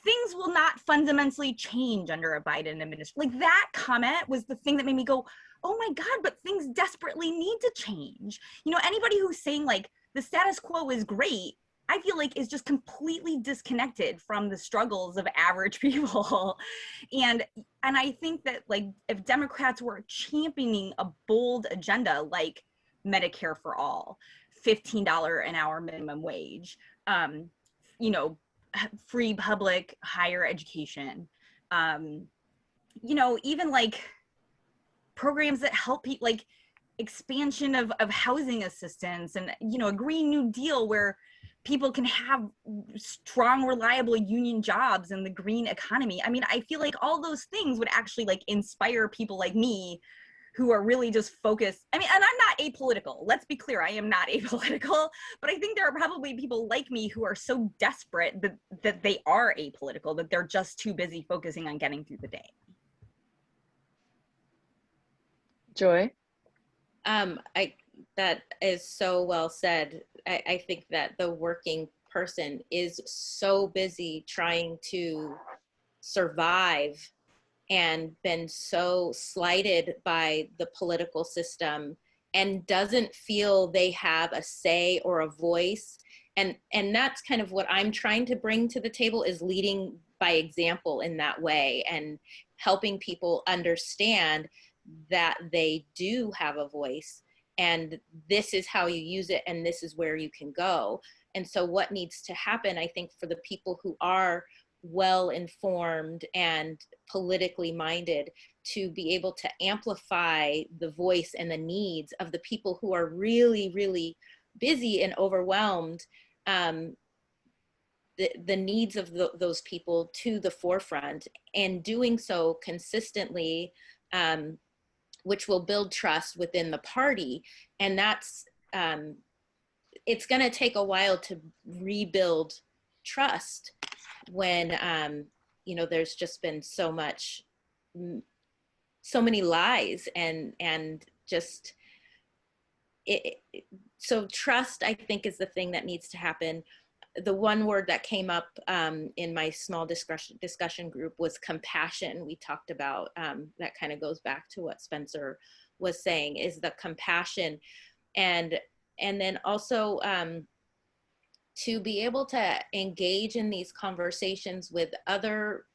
things will not fundamentally change under a Biden administration. Like, that comment was the thing that made me go, oh my God, but things desperately need to change. Anybody who's saying like the status quo is great, I feel like is just completely disconnected from the struggles of average people. And I think that like if Democrats were championing a bold agenda, like Medicare for all, $15 an hour minimum wage, you know, free public higher education, you know, even like programs that help people, like expansion of housing assistance, and, you know, a Green New Deal where people can have strong, reliable union jobs in the green economy. I mean, I feel like all those things would actually like inspire people like me who are really just focused. I mean, and I'm not apolitical. Let's be clear, I am not apolitical, but I think there are probably people like me who are so desperate that they are apolitical, that they're just too busy focusing on getting through the day. Joy? That is so well said. I think that the working person is so busy trying to survive and been so slighted by the political system and doesn't feel they have a say or a voice. And that's kind of what I'm trying to bring to the table, is leading by example in that way and helping people understand that they do have a voice, and this is how you use it, and this is where you can go. And so what needs to happen, I think, for the people who are well informed and politically minded, to be able to amplify the voice and the needs of the people who are really, really busy and overwhelmed, the needs of those people to the forefront, and doing so consistently, which will build trust within the party. And that's, it's going to take a while to rebuild trust when, you know, there's just been so many lies and just, so trust, I think, is the thing that needs to happen. The one word that came up in my small discussion group was compassion. We talked about, that kind of goes back to what Spencer was saying, is the compassion. And then also to be able to engage in these conversations with other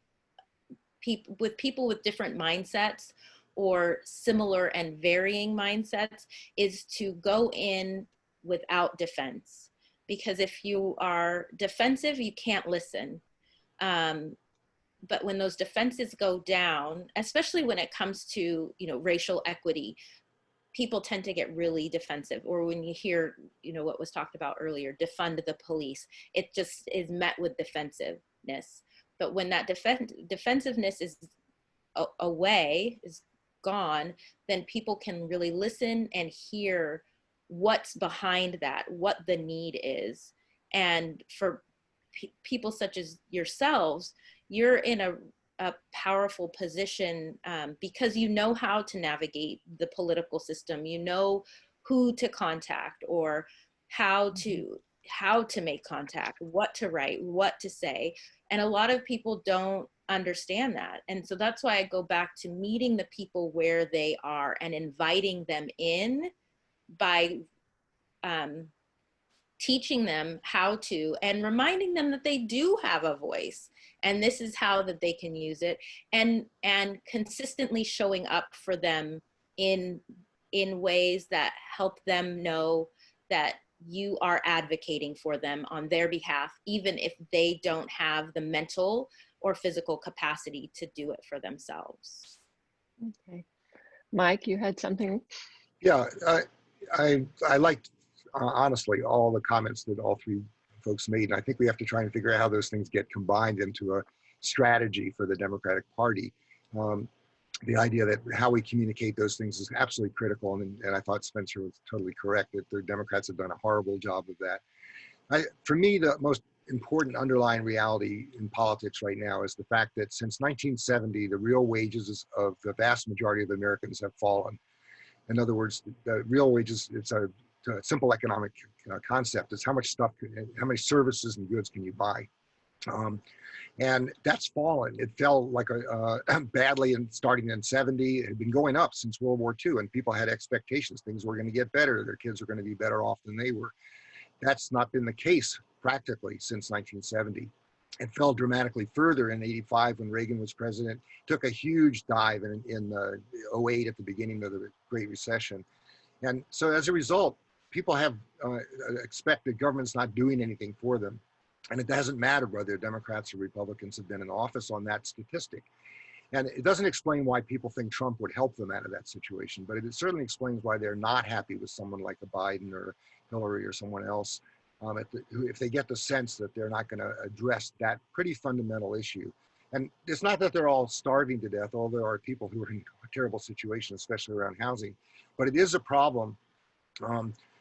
people, with different mindsets or similar and varying mindsets, is to go in without defense. Because if you are defensive, you can't listen. But when those defenses go down, especially when it comes to, you know, racial equity, people tend to get really defensive. Or when you hear, you know, what was talked about earlier, defund the police, it just is met with defensiveness. But when that defensiveness is away, is gone, then people can really listen and hear what's behind that, what the need is. And for people such as yourselves, you're in a powerful position because you know how to navigate the political system, you know who to contact or how to make contact, what to write, what to say. And a lot of people don't understand that. And so that's why I go back to meeting the people where they are and inviting them in by teaching them how to, and reminding them that they do have a voice, and this is how that they can use it, and consistently showing up for them in ways that help them know that you are advocating for them on their behalf, even if they don't have the mental or physical capacity to do it for themselves. Okay. Mike, you had something? Yeah, I liked, honestly, all the comments that all three folks made. And I think we have to try and figure out how those things get combined into a strategy for the Democratic Party. The idea that how we communicate those things is absolutely critical. And I thought Spencer was totally correct that the Democrats have done a horrible job of that. For me, the most important underlying reality in politics right now is the fact that since 1970, the real wages of the vast majority of Americans have fallen. In other words, the real wages, it's a simple economic concept. It's how much services and goods can you buy? And that's fallen. It fell like badly starting in 70. It had been going up since World War II, and people had expectations. Things were going to get better. Their kids were going to be better off than they were. That's not been the case practically since 1970. It fell dramatically further in 85 when Reagan was president, took a huge dive in 08 at the beginning of the Great Recession. And so as a result, people have expect that government's not doing anything for them. And it doesn't matter whether Democrats or Republicans have been in office on that statistic. And it doesn't explain why people think Trump would help them out of that situation, but it certainly explains why they're not happy with someone like a Biden or Hillary or someone else, if they get the sense that they're not going to address that pretty fundamental issue. And it's not that they're all starving to death, although there are people who are in a terrible situation, especially around housing, but it is a problem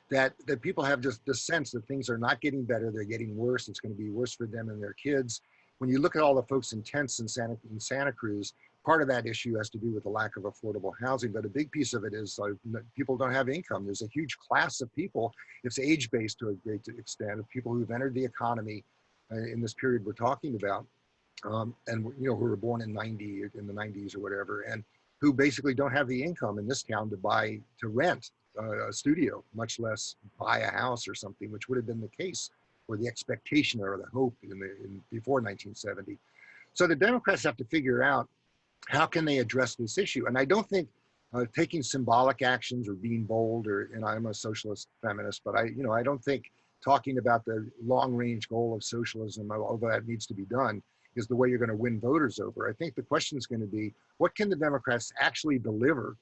that people have just the sense that things are not getting better, they're getting worse, it's going to be worse for them and their kids. When you look at all the folks in tents in Santa Cruz, part of that issue has to do with the lack of affordable housing, but a big piece of it is people don't have income. There's a huge class of people, it's age-based to a great extent, of people who've entered the economy in this period we're talking about, and who were born in the 90s or whatever, and who basically don't have the income in this town to rent a studio, much less buy a house or something, which would have been the case, or the expectation or the hope before 1970. So the Democrats have to figure out how can they address this issue. And I don't think taking symbolic actions or being bold, and I'm a socialist feminist, but I don't think talking about the long range goal of socialism, although that needs to be done, is the way you're going to win voters over. I think the question is going to be, what can the Democrats actually deliver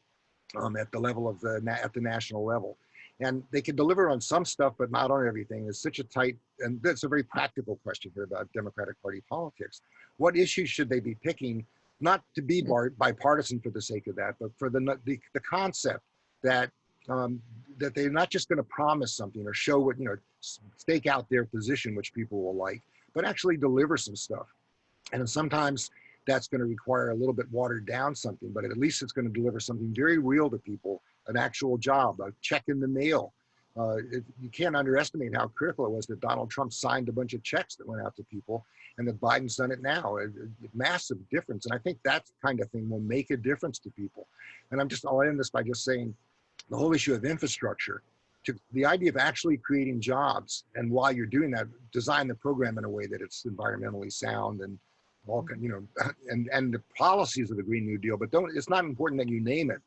at the level of at the national level? And they can deliver on some stuff, but not on everything. It's such a tight, and that's a very practical question here about Democratic Party politics. What issues should they be picking, not to be bipartisan for the sake of that, but for the concept that that they're not just going to promise something or show what, stake out their position, which people will like, but actually deliver some stuff. And sometimes that's going to require a little bit watered down something, but at least it's going to deliver something very real to people, an actual job, a check in the mail. You can't underestimate how critical it was that Donald Trump signed a bunch of checks that went out to people, and that Biden's done it now. A massive difference. And I think that kind of thing will make a difference to people. And I'll end this by just saying the whole issue of infrastructure, the idea of actually creating jobs, and while you're doing that, design the program in a way that it's environmentally sound and all, and the policies of the Green New Deal, but it's not important that you name it.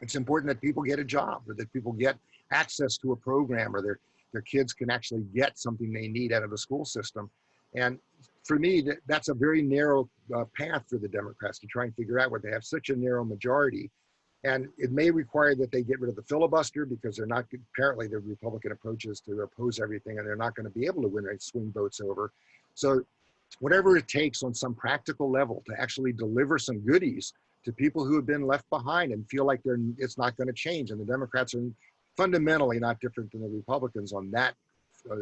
It's important that people get a job, or that people get access to a program, or their kids can actually get something they need out of the school system. And for me, that's a very narrow path for the Democrats to try and figure out, where they have such a narrow majority. And it may require that they get rid of the filibuster, because they're not, apparently the Republican approach is to oppose everything, and they're not going to be able to win swing votes over. So whatever it takes on some practical level to actually deliver some goodies to people who have been left behind and feel like it's not going to change. And the Democrats are fundamentally not different than the Republicans on that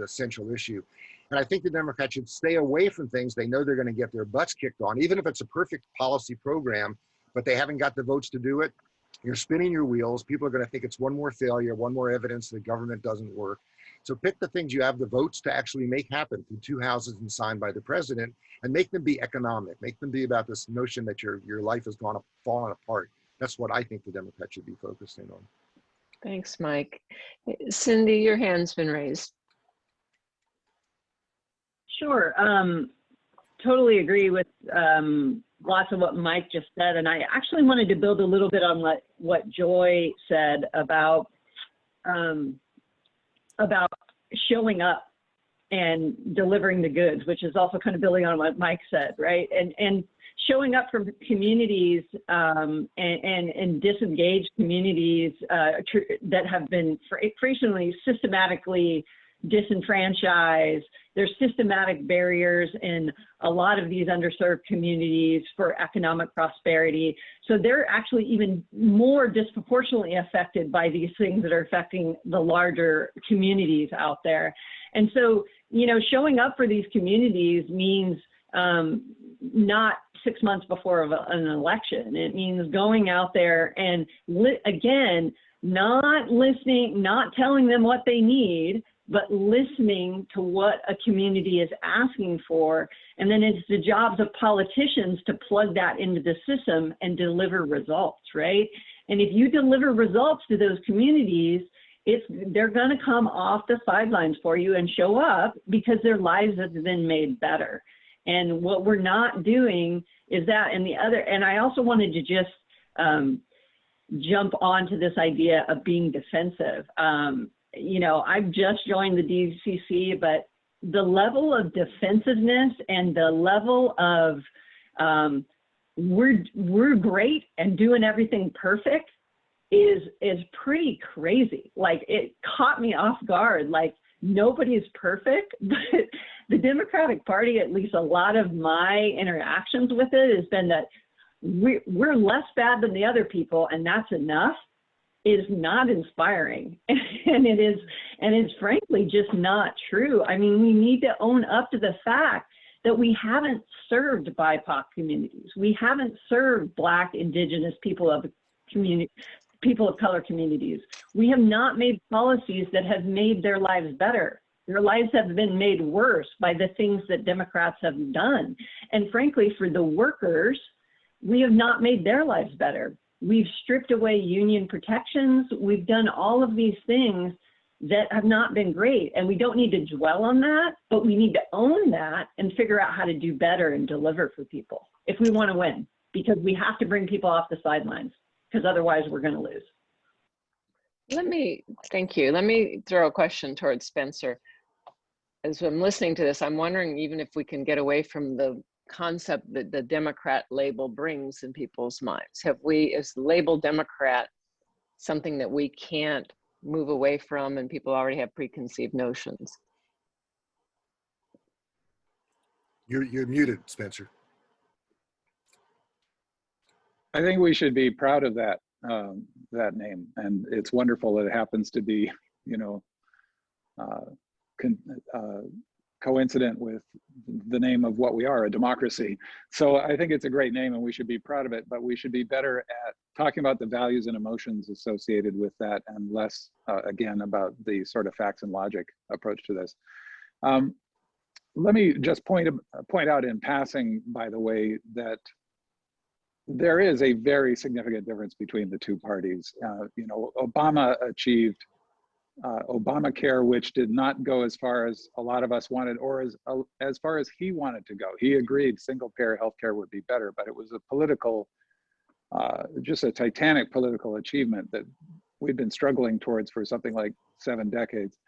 essential issue. And I think the Democrats should stay away from things they know they're going to get their butts kicked on, even if it's a perfect policy program, but they haven't got the votes to do it. You're spinning your wheels. People are going to think it's one more failure, one more evidence that government doesn't work. So pick the things you have the votes to actually make happen through 2 houses and signed by the president, and make them be economic. Make them be about this notion that your life has fallen apart. That's what I think the Democrats should be focusing on. Thanks, Mike. Cindy, your hand's been raised. Sure. Totally agree with lots of what Mike just said. And I actually wanted to build a little bit on what Joy said about showing up and delivering the goods, which is also kind of building on what Mike said, right? And showing up from communities and disengaged communities that have been frequently systematically disenfranchised. There's systematic barriers in a lot of these underserved communities for economic prosperity. So they're actually even more disproportionately affected by these things that are affecting the larger communities out there. And so, showing up for these communities means not 6 months before an election. It means going out there and, again, not listening, not telling them what they need, but listening to what a community is asking for. And then it's the jobs of politicians to plug that into the system and deliver results, right? And if you deliver results to those communities, they're going to come off the sidelines for you and show up because their lives have been made better. And what we're not doing is that. And I also wanted to just jump onto this idea of being defensive. You know, I've just joined the DWC, but the level of defensiveness and the level of we're great and doing everything perfect is pretty crazy. Like, it caught me off guard. Like, nobody's perfect, but the Democratic Party, at least a lot of my interactions with it, has been that we're less bad than the other people, and that's enough, is not inspiring. And it's frankly just not true. I mean, we need to own up to the fact that we haven't served BIPOC communities. We haven't served Black, Indigenous, people of color communities. We have not made policies that have made their lives better. Their lives have been made worse by the things that Democrats have done. And frankly, for the workers, we have not made their lives better. We've stripped away union protections. We've done all of these things that have not been great. And we don't need to dwell on that, but we need to own that and figure out how to do better and deliver for people if we want to win, because we have to bring people off the sidelines, because otherwise we're going to lose. Thank you. Let me throw a question towards Spencer. As I'm listening to this, I'm wondering even if we can get away from the concept that the Democrat label brings in people's minds. Is the label Democrat something that we can't move away from and people already have preconceived notions? You're muted, Spencer. I think we should be proud of that that name, and it's wonderful that it happens to be, you know, coincident with the name of what we are, a democracy. So I think it's a great name and we should be proud of it, but we should be better at talking about the values and emotions associated with that, and less, again, about the sort of facts and logic approach to this. Let me just point out in passing, by the way, that there is a very significant difference between the two parties. You know, Obama achieved Obamacare, which did not go as far as a lot of us wanted, or as far as he wanted to go. He agreed single-payer healthcare would be better, but it was a political, just a titanic political achievement that we've been struggling towards for something like 7 decades.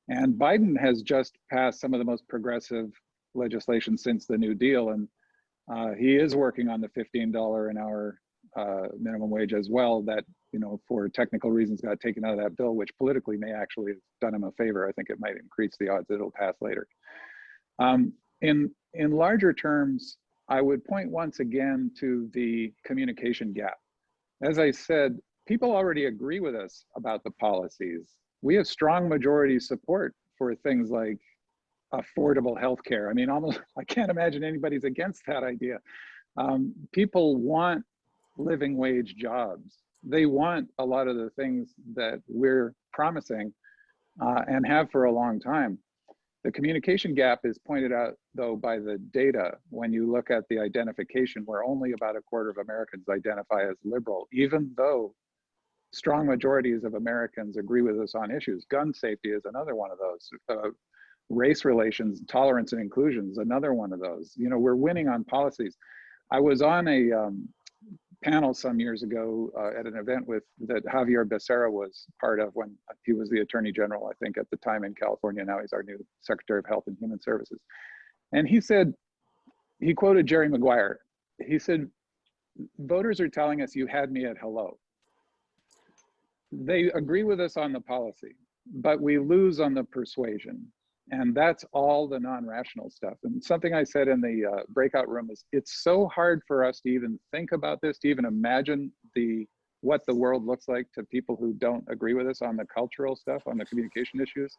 And Biden has just passed some of the most progressive legislation since the New Deal, and he is working on the $15 an hour minimum wage as well, that, you know, for technical reasons got taken out of that bill, which politically may actually have done him a favor. I think it might increase the odds that it'll pass later. In larger terms, I would point once again to the communication gap. As I said, people already agree with us about the policies. We have strong majority support for things like affordable healthcare. I mean, almost, I can't imagine anybody's against that idea. People want living wage jobs. They want a lot of the things that we're promising and have for a long time. The communication gap is pointed out, though, by the data. When you look at the identification, where only about 1/4 of Americans identify as liberal, even though strong majorities of Americans agree with us on issues. Gun safety is another one of those. Race relations, tolerance and inclusion is another one of those. You know, we're winning on policies. I was on a panel some years ago at an event that Javier Becerra was part of when he was the Attorney General, I think, at the time in California. Now he's our new Secretary of Health and Human Services. And he said, he quoted Jerry Maguire. He said, "Voters are telling us you had me at hello. They agree with us on the policy, but we lose on the persuasion." And that's all the non-rational stuff. And something I said in the breakout room is, it's so hard for us to even think about this, to even imagine what the world looks like to people who don't agree with us on the cultural stuff, on the communication issues,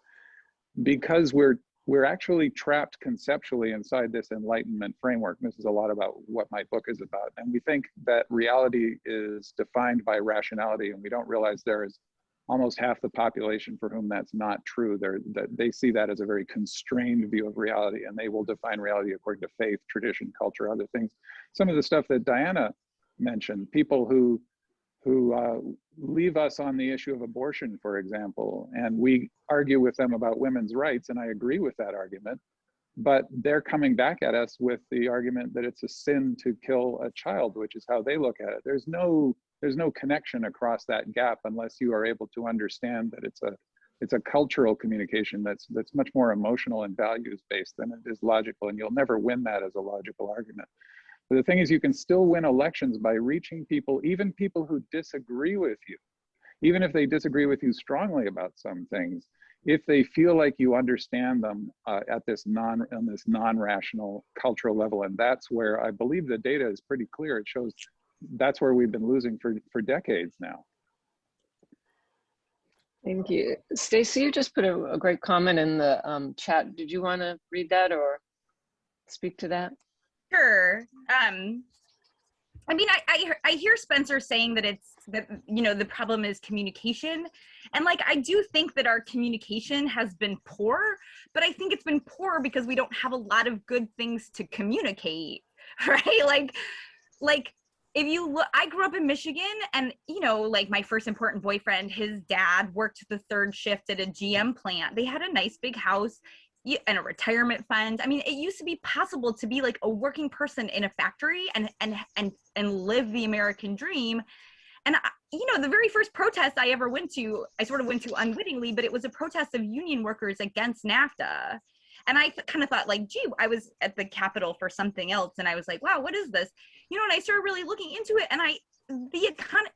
because we're actually trapped conceptually inside this Enlightenment framework. This is a lot about what my book is about. And we think that reality is defined by rationality, and we don't realize there is almost half the population for whom that's not true. They see that as a very constrained view of reality, and they will define reality according to faith, tradition, culture, other things. Some of the stuff that Diana mentioned, people who leave us on the issue of abortion, for example, and we argue with them about women's rights, and I agree with that argument, but they're coming back at us with the argument that it's a sin to kill a child, which is how they look at it. There's no there's no connection across that gap unless you are able to understand that it's a cultural communication that's much more emotional and values based than it is logical, and you'll never win that as a logical argument. But the thing is, you can still win elections by reaching people, even people who disagree with you, even if they disagree with you strongly about some things, if they feel like you understand them at this non-rational cultural level. And that's where I believe the data is pretty clear. It shows that's where we've been losing for decades now. Thank you. Stacey, you just put a great comment in the chat. Did you want to read that or speak to that? Sure. I mean, I hear Spencer saying that you know, the problem is communication. And like, I do think that our communication has been poor, but I think it's been poor because we don't have a lot of good things to communicate, right? Like if you look, I grew up in Michigan, and you know, like my first important boyfriend, his dad worked the third shift at a GM plant. They had a nice big house and a retirement fund. I mean, it used to be possible to be like a working person in a factory and live the American dream. And you know, the very first protest I ever went to, I sort of went to unwittingly, but it was a protest of union workers against NAFTA. And I kind of thought like, gee, I was at the Capitol for something else, and I was like, wow, what is this? You know, and I started really looking into it, and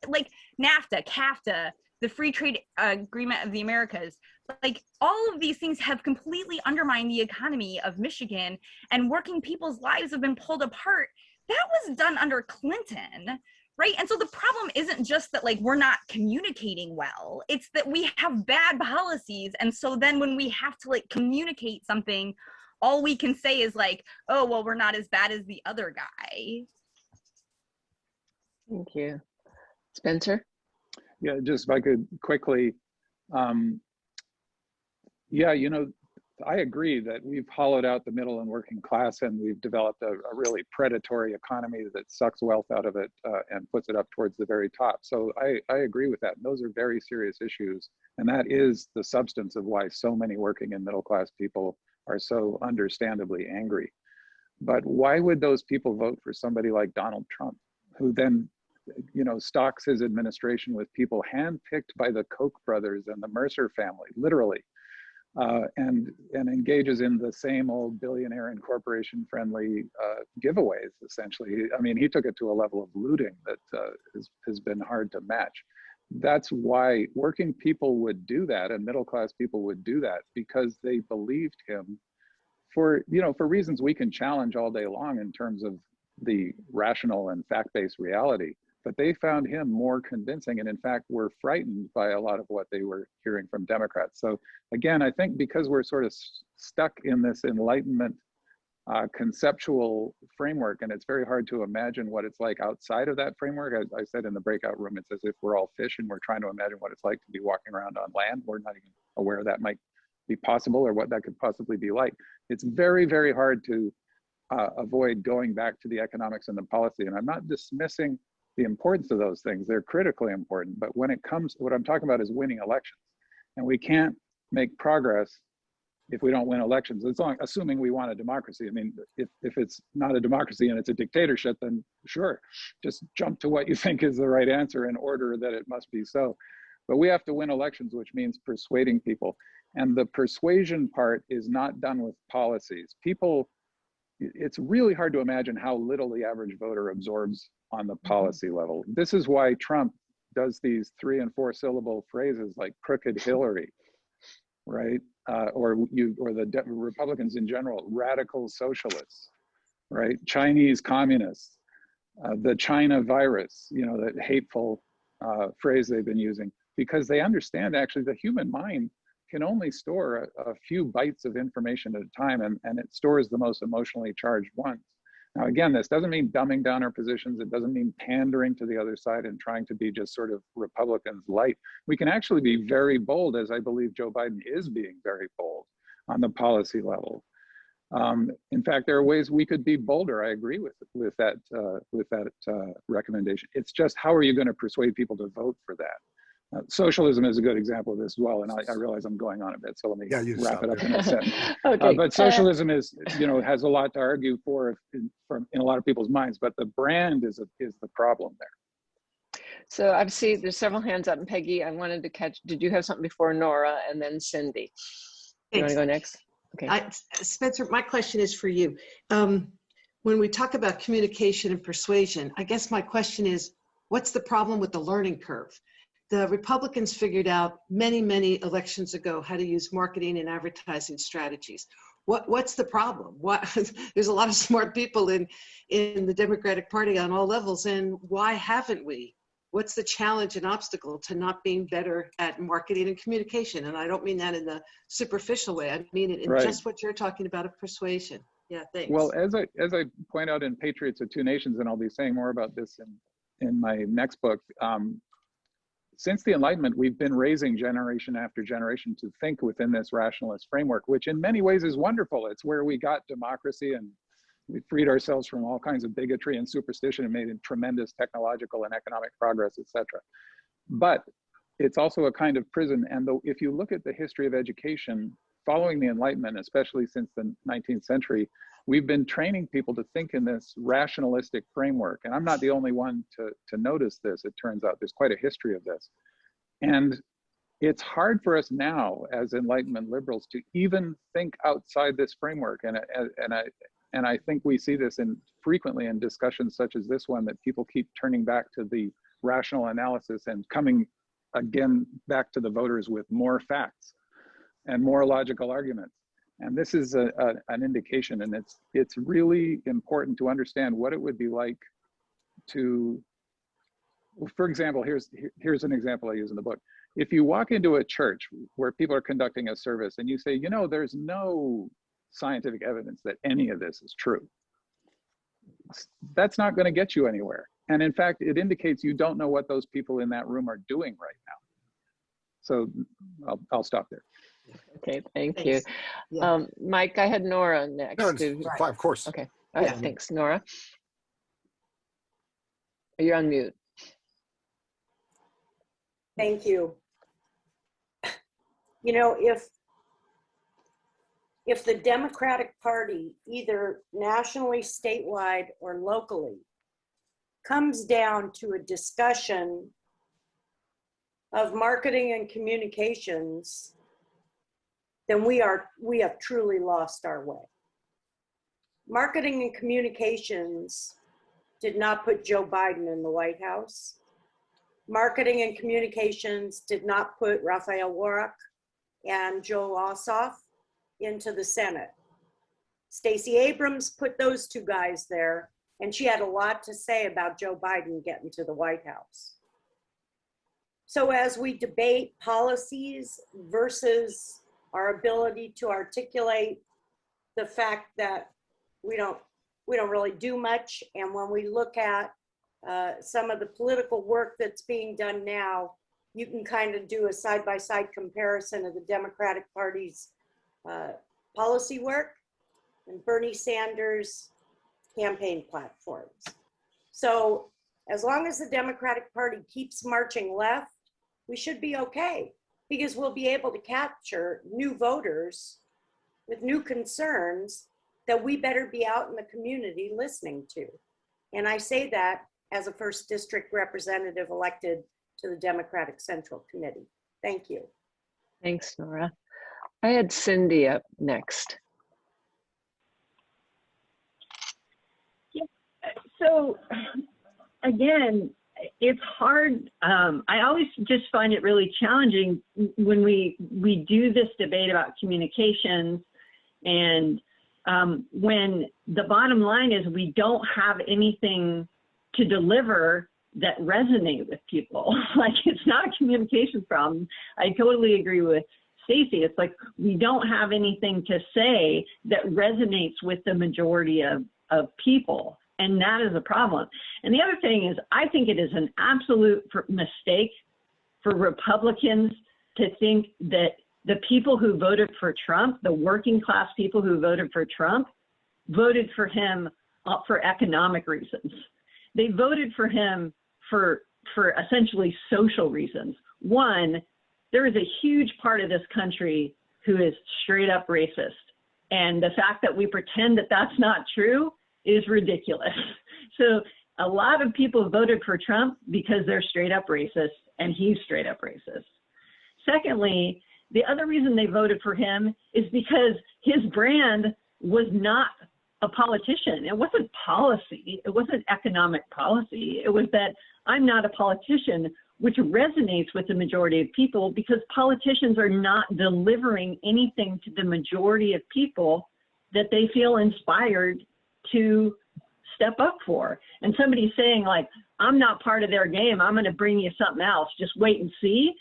like NAFTA, CAFTA, the Free Trade Agreement of the Americas, like all of these things have completely undermined the economy of Michigan, and working people's lives have been pulled apart. That was done under Clinton, right? And so the problem isn't just that like we're not communicating well, it's that we have bad policies. And so then when we have to like communicate something, all we can say is like, oh, well, we're not as bad as the other guy. Thank you. Spencer? Yeah, just if I could quickly, yeah, you know, I agree that we've hollowed out the middle and working class, and we've developed a really predatory economy that sucks wealth out of it and puts it up towards the very top. So I agree with that. And those are very serious issues. And that is the substance of why so many working and middle class people are so understandably angry. But why would those people vote for somebody like Donald Trump, who then, you know, stocks his administration with people handpicked by the Koch brothers and the Mercer family, literally, and engages in the same old billionaire and corporation friendly giveaways, essentially. I mean, he took it to a level of looting that has been hard to match. That's why working people would do that, and middle class people would do that, because they believed him for, you know, for reasons we can challenge all day long in terms of the rational and fact-based reality. But they found him more convincing, and in fact were frightened by a lot of what they were hearing from Democrats. So again, I think because we're sort of stuck in this Enlightenment conceptual framework, and it's very hard to imagine what it's like outside of that framework. As I said in the breakout room, it's as if we're all fish and we're trying to imagine what it's like to be walking around on land. We're not even aware that might be possible or what that could possibly be like. It's very, very hard to avoid going back to the economics and the policy. And I'm not dismissing the importance of those things. They're critically important. But when it comes, what I'm talking about is winning elections. And we can't make progress if we don't win elections, as long, assuming we want a democracy. I mean, if it's not a democracy and it's a dictatorship, then sure, just jump to what you think is the right answer in order that it must be so. But we have to win elections, which means persuading people. And the persuasion part is not done with policies. People, it's really hard to imagine how little the average voter absorbs on the policy level. This is why Trump does these 3- and 4-syllable phrases like crooked Hillary, right? Or the Republicans in general, radical socialists, right? Chinese communists, the China virus, you know, that hateful phrase they've been using, because they understand actually the human mind can only store a few bytes of information at a time, and it stores the most emotionally charged ones. Now, again, this doesn't mean dumbing down our positions. It doesn't mean pandering to the other side and trying to be just sort of Republicans light. We can actually be very bold, as I believe Joe Biden is being very bold on the policy level. In fact, there are ways we could be bolder. I agree with that recommendation. It's just, how are you going to persuade people to vote for that? Socialism is a good example of this as well, and I realize I'm going on a bit, so let me wrap it up in a sentence. Okay. But socialism is, you know, has a lot to argue for in a lot of people's minds, but the brand is the problem there. So I've seen there's several hands up, and Peggy, I wanted to catch, did you have something before Nora and then Cindy? You want to go next? Okay. Spencer, my question is for you. When we talk about communication and persuasion, I guess my question is, what's the problem with the learning curve? The Republicans figured out many, many elections ago how to use marketing and advertising strategies. What's the problem? There's a lot of smart people in the Democratic Party on all levels, and why haven't we? What's the challenge and obstacle to not being better at marketing and communication? And I don't mean that in the superficial way. I mean it in just what you're talking about of persuasion. Yeah, thanks. Well, as I point out in Patriots of Two Nations, and I'll be saying more about this in my next book, since the Enlightenment, we've been raising generation after generation to think within this rationalist framework, which in many ways is wonderful. It's where we got democracy, and we freed ourselves from all kinds of bigotry and superstition and made tremendous technological and economic progress, etc. But it's also a kind of prison. And if you look at the history of education following the Enlightenment, especially since the 19th century, we've been training people to think in this rationalistic framework. And I'm not the only one to notice this, it turns out. There's quite a history of this. And it's hard for us now as Enlightenment liberals to even think outside this framework. And I think we see this frequently in discussions such as this one, that people keep turning back to the rational analysis and coming again back to the voters with more facts and more logical arguments. And this is an indication, and it's really important to understand what it would be like to, for example, here's an example I use in the book. If you walk into a church where people are conducting a service and you say, you know, there's no scientific evidence that any of this is true, that's not going to get you anywhere. And in fact, it indicates you don't know what those people in that room are doing right now. So I'll stop there. Okay, thank you. Yeah. Mike, I had Nora next. No, fine, of course. Okay, all right, thanks. Nora? You're on mute. Thank you. You know, if the Democratic Party, either nationally, statewide, or locally, comes down to a discussion of marketing and communications, then we have truly lost our way. Marketing and communications did not put Joe Biden in the White House. Marketing and communications did not put Raphael Warnock and Joe Ossoff into the Senate. Stacey Abrams put those two guys there, and she had a lot to say about Joe Biden getting to the White House. So as we debate policies versus our ability to articulate the fact that we don't really do much, and when we look at some of the political work that's being done now, you can kind of do a side-by-side comparison of the Democratic Party's policy work and Bernie Sanders' campaign platforms. So as long as the Democratic Party keeps marching left, we should be okay, because we'll be able to capture new voters with new concerns that we better be out in the community listening to. And I say that as a 1st District representative elected to the Democratic Central Committee. Thank you. Thanks, Nora. I had Cindy up next. Yeah. So again, it's hard. I always just find it really challenging when we do this debate about communications, and when the bottom line is we don't have anything to deliver that resonate with people. Like, it's not a communication problem. I totally agree with Stacey. It's like we don't have anything to say that resonates with the majority of people. And that is a problem. And the other thing is, I think it is an absolute mistake for Republicans to think that the people who voted for Trump, the working class people who voted for Trump, voted for him for economic reasons. They voted for him for essentially social reasons. One, there is a huge part of this country who is straight up racist. And the fact that we pretend that that's not true is ridiculous. So a lot of people voted for Trump because they're straight up racist and he's straight up racist. Secondly, the other reason they voted for him is because his brand was not a politician. It wasn't policy. It wasn't economic policy. It was that I'm not a politician, which resonates with the majority of people because politicians are not delivering anything to the majority of people that they feel inspired to step up for. And somebody saying like, I'm not part of their game, I'm going to bring you something else, just wait and see.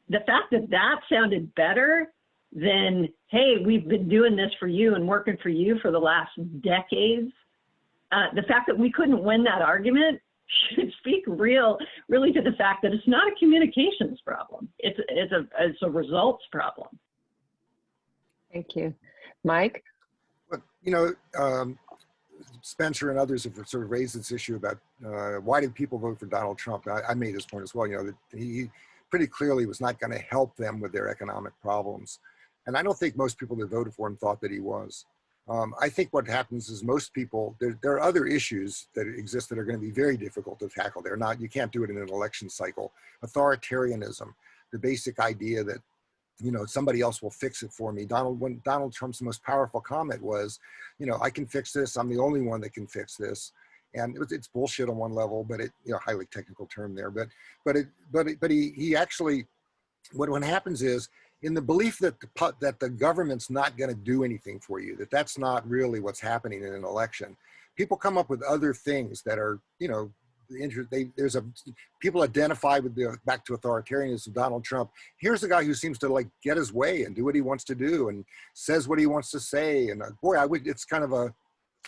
The fact that that sounded better than, hey, we've been doing this for you and working for you for the last decades. The fact that we couldn't win that argument should speak really to the fact that it's not a communications problem. It's a results problem. Thank you. Mike? But, you know, Spencer and others have sort of raised this issue about why did people vote for Donald Trump? I made this point as well, you know, that he pretty clearly was not going to help them with their economic problems. And I don't think most people that voted for him thought that he was. I think what happens is most people, there are other issues that exist that are going to be very difficult to tackle. They're not, you can't do it in an election cycle. Authoritarianism, the basic idea that, you know, somebody else will fix it for me. When Donald Trump's most powerful comment was, you know, I can fix this. I'm the only one that can fix this. And it's bullshit on one level, but it, you know, highly technical term there, but he actually, what happens is, in the belief that the government's not going to do anything for you, that's not really what's happening in an election. People come up with other things that are, you know, people identify with back to authoritarianism, Donald Trump. Here's a guy who seems to like get his way and do what he wants to do and says what he wants to say. And boy, it's kind of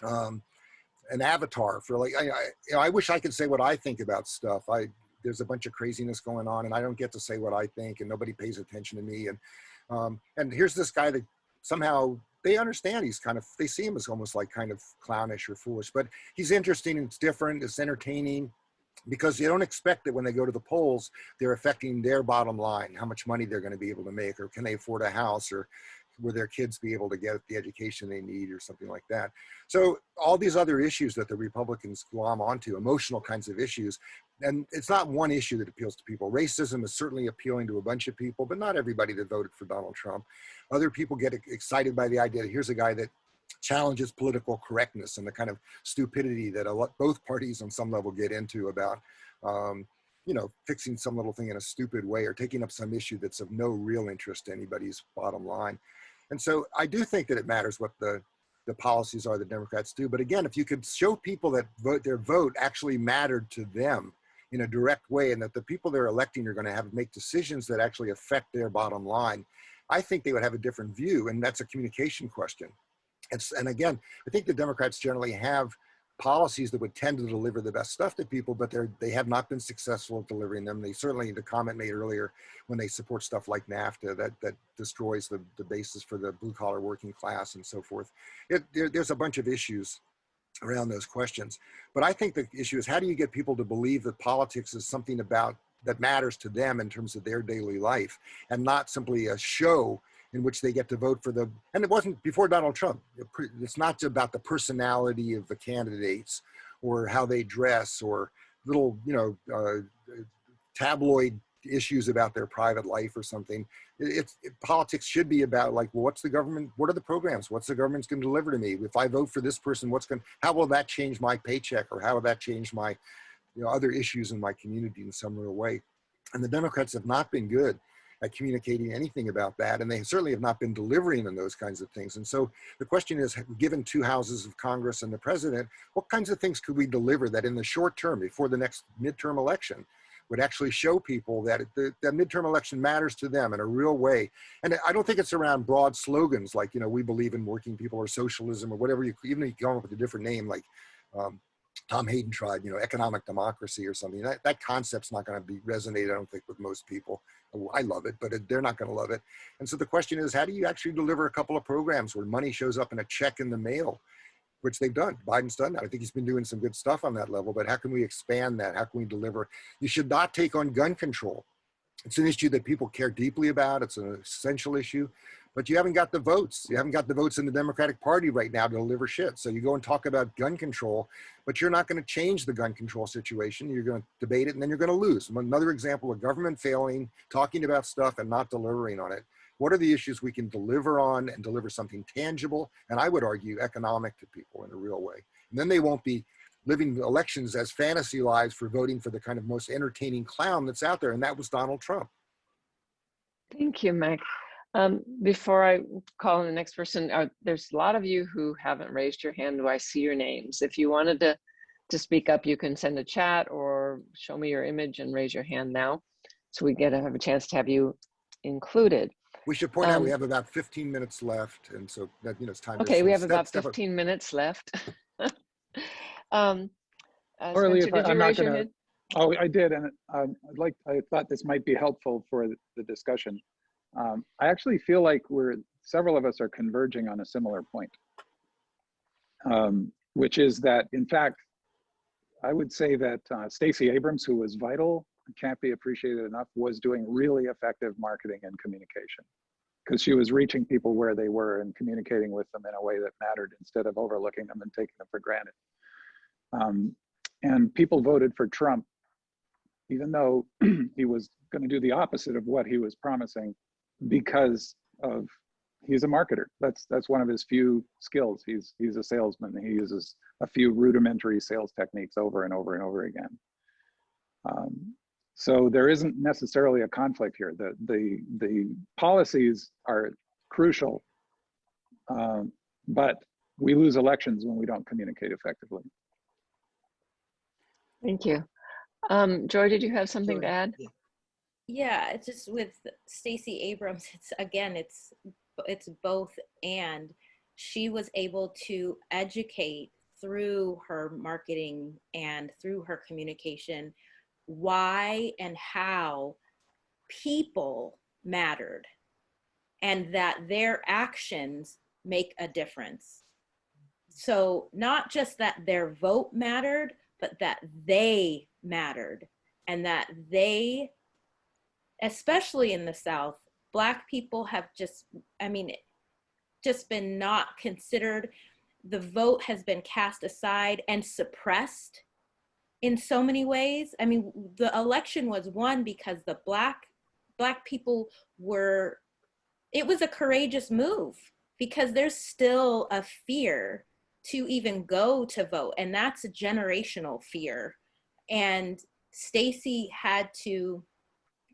an avatar for like, I wish I could say what I think about stuff. There's a bunch of craziness going on and I don't get to say what I think and nobody pays attention to me. And here's this guy that somehow they understand they see him as almost like kind of clownish or foolish, but he's interesting and it's different, it's entertaining because you don't expect that when they go to the polls, they're affecting their bottom line, how much money they're going to be able to make, or can they afford a house, or will their kids be able to get the education they need or something like that. So all these other issues that the Republicans glom onto, emotional kinds of issues, and it's not one issue that appeals to people. Racism is certainly appealing to a bunch of people, but not everybody that voted for Donald Trump. Other people get excited by the idea that here's a guy that challenges political correctness and the kind of stupidity that both parties on some level get into about, you know, fixing some little thing in a stupid way or taking up some issue that's of no real interest to anybody's bottom line. And so I do think that it matters what the policies are that Democrats do. But again, if you could show people that their vote actually mattered to them in a direct way, and that the people they're electing are going to make decisions that actually affect their bottom line, I think they would have a different view, and that's a communication question. And again, I think the Democrats generally have policies that would tend to deliver the best stuff to people, but they have not been successful at delivering them. They certainly, the comment made earlier, when they support stuff like NAFTA, that destroys the basis for the blue collar working class and so forth. There's a bunch of issues around those questions. But I think the issue is, how do you get people to believe that politics is something that matters to them in terms of their daily life, and not simply a show in which they get to vote for and it wasn't before Donald Trump. It's not about the personality of the candidates or how they dress or little, you know, tabloid issues about their private life or something. Politics should be about like, well, what's the government, what are the programs? What's the government's going to deliver to me? If I vote for this person, how will that change my paycheck, or how will that change my, you know, other issues in my community in some real way? And the Democrats have not been good at communicating anything about that, and they certainly have not been delivering on those kinds of things. And so the question is, given 2 houses of Congress and the president, what kinds of things could we deliver that in the short term, before the next midterm election, would actually show people that the midterm election matters to them in a real way? And I don't think it's around broad slogans like, you know, we believe in working people, or socialism, or whatever, even if you come up with a different name like Tom Hayden tried, you know, economic democracy or something. That concept's not going to resonate, I don't think, with most people. I love it, but they're not going to love it. And so the question is, how do you actually deliver a couple of programs where money shows up in a check in the mail, which they've done? Biden's done that. I think he's been doing some good stuff on that level, but how can we expand that? How can we deliver? You should not take on gun control It's an issue that people care deeply about. It's an essential issue, but you haven't got the votes. You haven't got the votes in the Democratic Party right now to deliver shit. So you go and talk about gun control, but you're not going to change the gun control situation. You're going to debate it, and then you're going to lose. Another example of government failing, talking about stuff and not delivering on it. What are the issues we can deliver on and deliver something tangible, and I would argue economic to people in a real way? And then they won't be living elections as fantasy lives for voting for the kind of most entertaining clown that's out there, and that was Donald Trump. Thank you, Mike. Before I call on the next person, there's a lot of you who haven't raised your hand. Do I see your names? If you wanted to speak up, you can send a chat or show me your image and raise your hand now, so we get to have a chance to have you included. We should point out we have about 15 minutes left, and so that, you know, it's time. Okay, we have about 15 minutes left. Orly, Spencer, did you raise your hand? Oh, I did, and I thought this might be helpful for the discussion. I actually feel like several of us are converging on a similar point, which is that, in fact, I would say that Stacey Abrams, who was vital, can't be appreciated enough, was doing really effective marketing and communication, because she was reaching people where they were and communicating with them in a way that mattered instead of overlooking them and taking them for granted. And people voted for Trump, even though he was going to do the opposite of what he was promising, because he's a marketer. That's one of his few skills. He's a salesman. He uses a few rudimentary sales techniques over and over and over again. So there isn't necessarily a conflict here. The policies are crucial, but we lose elections when we don't communicate effectively. Thank you. Joy, did you have something to add? Yeah, it's just with Stacey Abrams, it's both and. She was able to educate through her marketing and through her communication why and how people mattered, and that their actions make a difference. So not just that their vote mattered, but that they mattered, and that they, especially in the South, Black people have just been not considered. The vote has been cast aside and suppressed in so many ways. I mean, the election was won because the Black people it was a courageous move, because there's still a fear to even go to vote, and that's a generational fear. And Stacey had to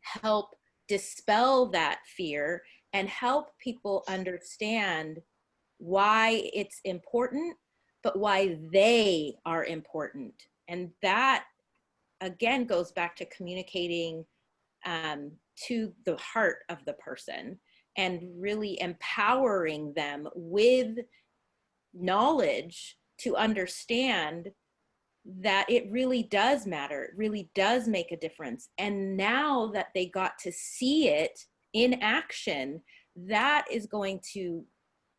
help dispel that fear and help people understand why it's important, but why they are important. And that, again, goes back to communicating to the heart of the person and really empowering them with knowledge to understand that it really does matter. It really does make a difference. And now that they got to see it in action, that is going to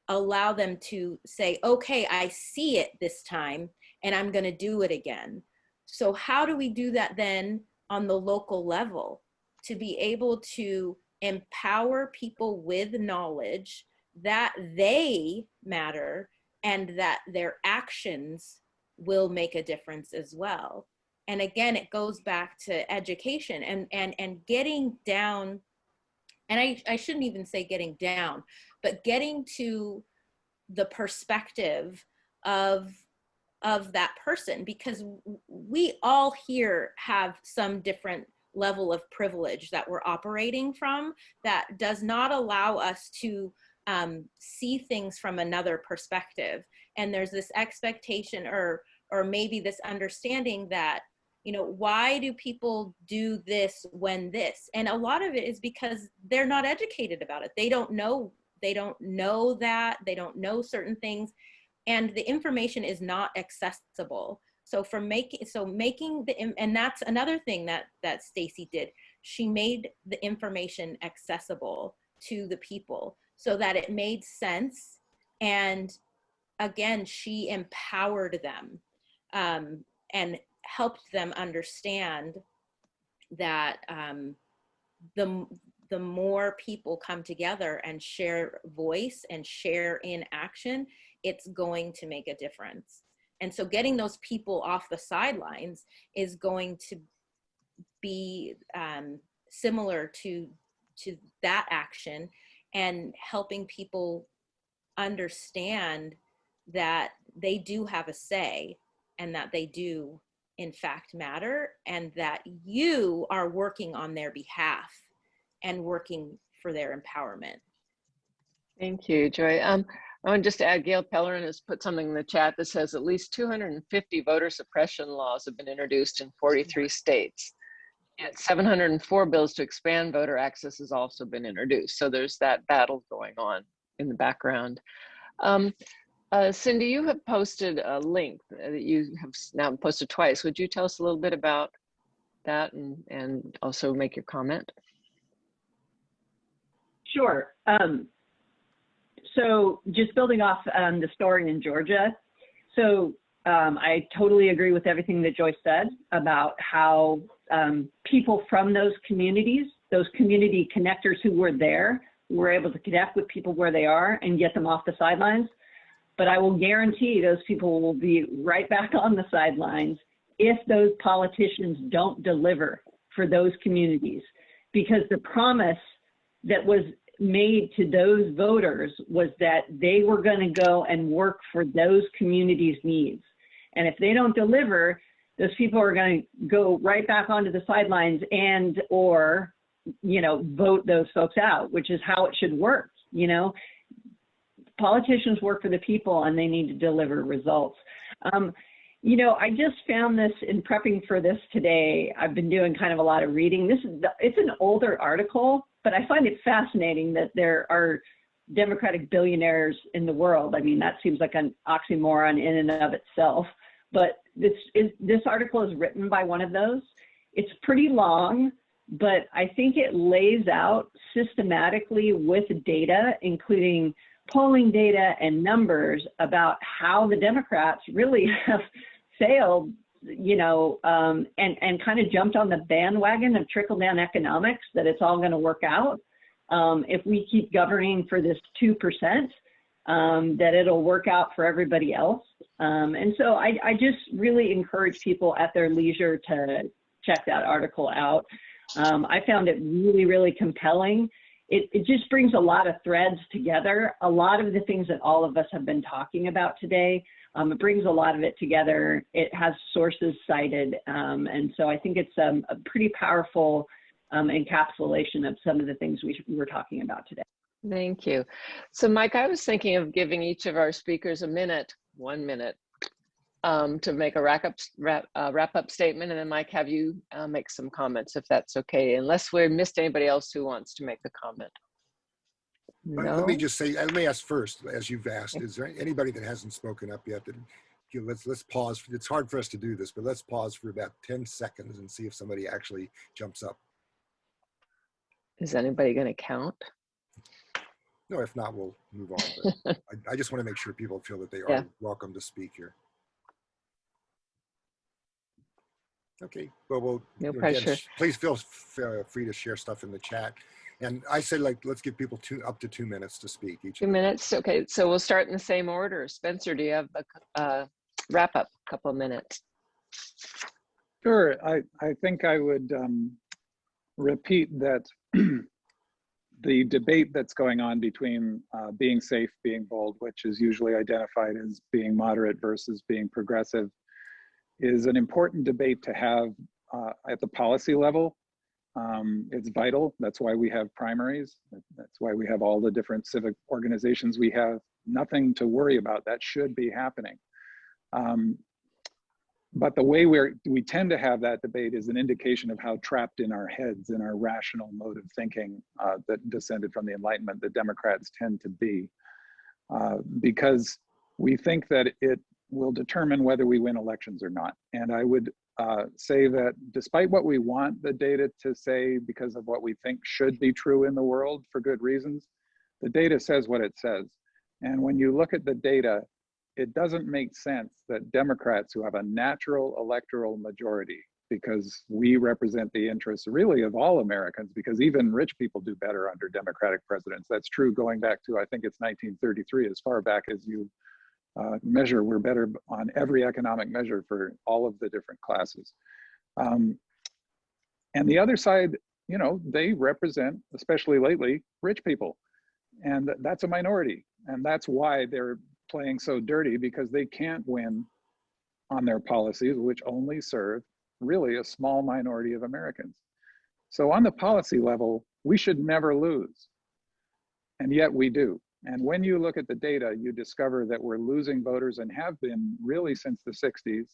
allow them to say, okay, I see it this time and I'm going to do it again. So how do we do that then on the local level, to be able to empower people with knowledge that they matter and that their actions will make a difference as well? And again, it goes back to education and getting down, and I shouldn't even say getting down, but getting to the perspective of that person, because we all here have some different level of privilege that we're operating from that does not allow us to see things from another perspective. And there's this expectation or maybe this understanding that, you know, why do people do this when this? And a lot of it is because they're not educated about it. They don't know that, they don't know certain things, and the information is not accessible. So and that's another thing that Stacey did. She made the information accessible to the people so that it made sense. And again, she empowered them and helped them understand that the more people come together and share voice and share in action, it's going to make a difference. And so getting those people off the sidelines is going to be similar to that action, and helping people understand that they do have a say and that they do in fact matter, and that you are working on their behalf and working for their empowerment. Thank you, Joy. I want to just add, Gail Pellerin has put something in the chat that says at least 250 voter suppression laws have been introduced in 43 states. And 704 bills to expand voter access has also been introduced. So there's that battle going on in the background. Cindy, you have posted a link that you have now posted twice. Would you tell us a little bit about that and also make your comment? Sure. So just building off the story in Georgia. So I totally agree with everything that Joyce said about how people from those communities, those community connectors who were there, were able to connect with people where they are and get them off the sidelines. But I will guarantee those people will be right back on the sidelines if those politicians don't deliver for those communities. Because the promise that was made to those voters was that they were going to go and work for those communities' needs. And if they don't deliver, those people are going to go right back onto the sidelines and or, you know, vote those folks out, which is how it should work. You know, politicians work for the people and they need to deliver results. You know, I just found this in prepping for this today. I've been doing kind of a lot of reading. It's an older article, but I find it fascinating that there are Democratic billionaires in the world. I mean, that seems like an oxymoron in and of itself. But this article is written by one of those. It's pretty long, but I think it lays out systematically with data, including polling data and numbers, about how the Democrats really have failed, you know, and kind of jumped on the bandwagon of trickle-down economics, that it's all going to work out. If we keep governing for this 2%, that it'll work out for everybody else. And so I just really encourage people at their leisure to check that article out. I found it really, really compelling. It just brings a lot of threads together, a lot of the things that all of us have been talking about today. It brings a lot of it together. It has sources cited. And so I think it's a pretty powerful encapsulation of some of the things we were talking about today. Thank you. So Mike, I was thinking of giving each of our speakers 1 minute, to make a wrap-up statement, and then Mike, have you make some comments, if that's okay, unless we missed anybody else who wants to make a comment. No? Let me just say, let me ask first, as you've asked, is there anybody that hasn't spoken up yet? That, let's pause. It's hard for us to do this, but let's pause for about 10 seconds and see if somebody actually jumps up. Is anybody going to count? No, if not, we'll move on. But I just want to make sure people feel that they are welcome to speak here. Okay, well, no pressure. Again, please feel free to share stuff in the chat. And I say, like, let's give people up to 2 minutes to speak each. 2 minutes, okay. So we'll start in the same order. Spencer, do you have a wrap up, couple of minutes? Sure, I think I would repeat that the debate that's going on between being safe, being bold, which is usually identified as being moderate versus being progressive, is an important debate to have at the policy level. It's vital. That's why we have primaries. That's why we have all the different civic organizations we have. Nothing to worry about. That should be happening. But the way we tend to have that debate is an indication of how trapped in our heads, in our rational mode of thinking that descended from the Enlightenment, the Democrats tend to be. Because we think that it will determine whether we win elections or not. And I would say that despite what we want the data to say, because of what we think should be true in the world for good reasons, the data says what it says. And when you look at the data, it doesn't make sense that Democrats who have a natural electoral majority because we represent the interests really of all Americans, because even rich people do better under Democratic presidents. That's true going back to, I think it's 1933, as far back as you measure, we're better on every economic measure for all of the different classes. And the other side, you know, they represent, especially lately, rich people. And that's a minority. And that's why they're playing so dirty, because they can't win on their policies, which only serve really a small minority of Americans. So on the policy level, we should never lose. And yet we do. And when you look at the data, you discover that we're losing voters, and have been really since the 60s,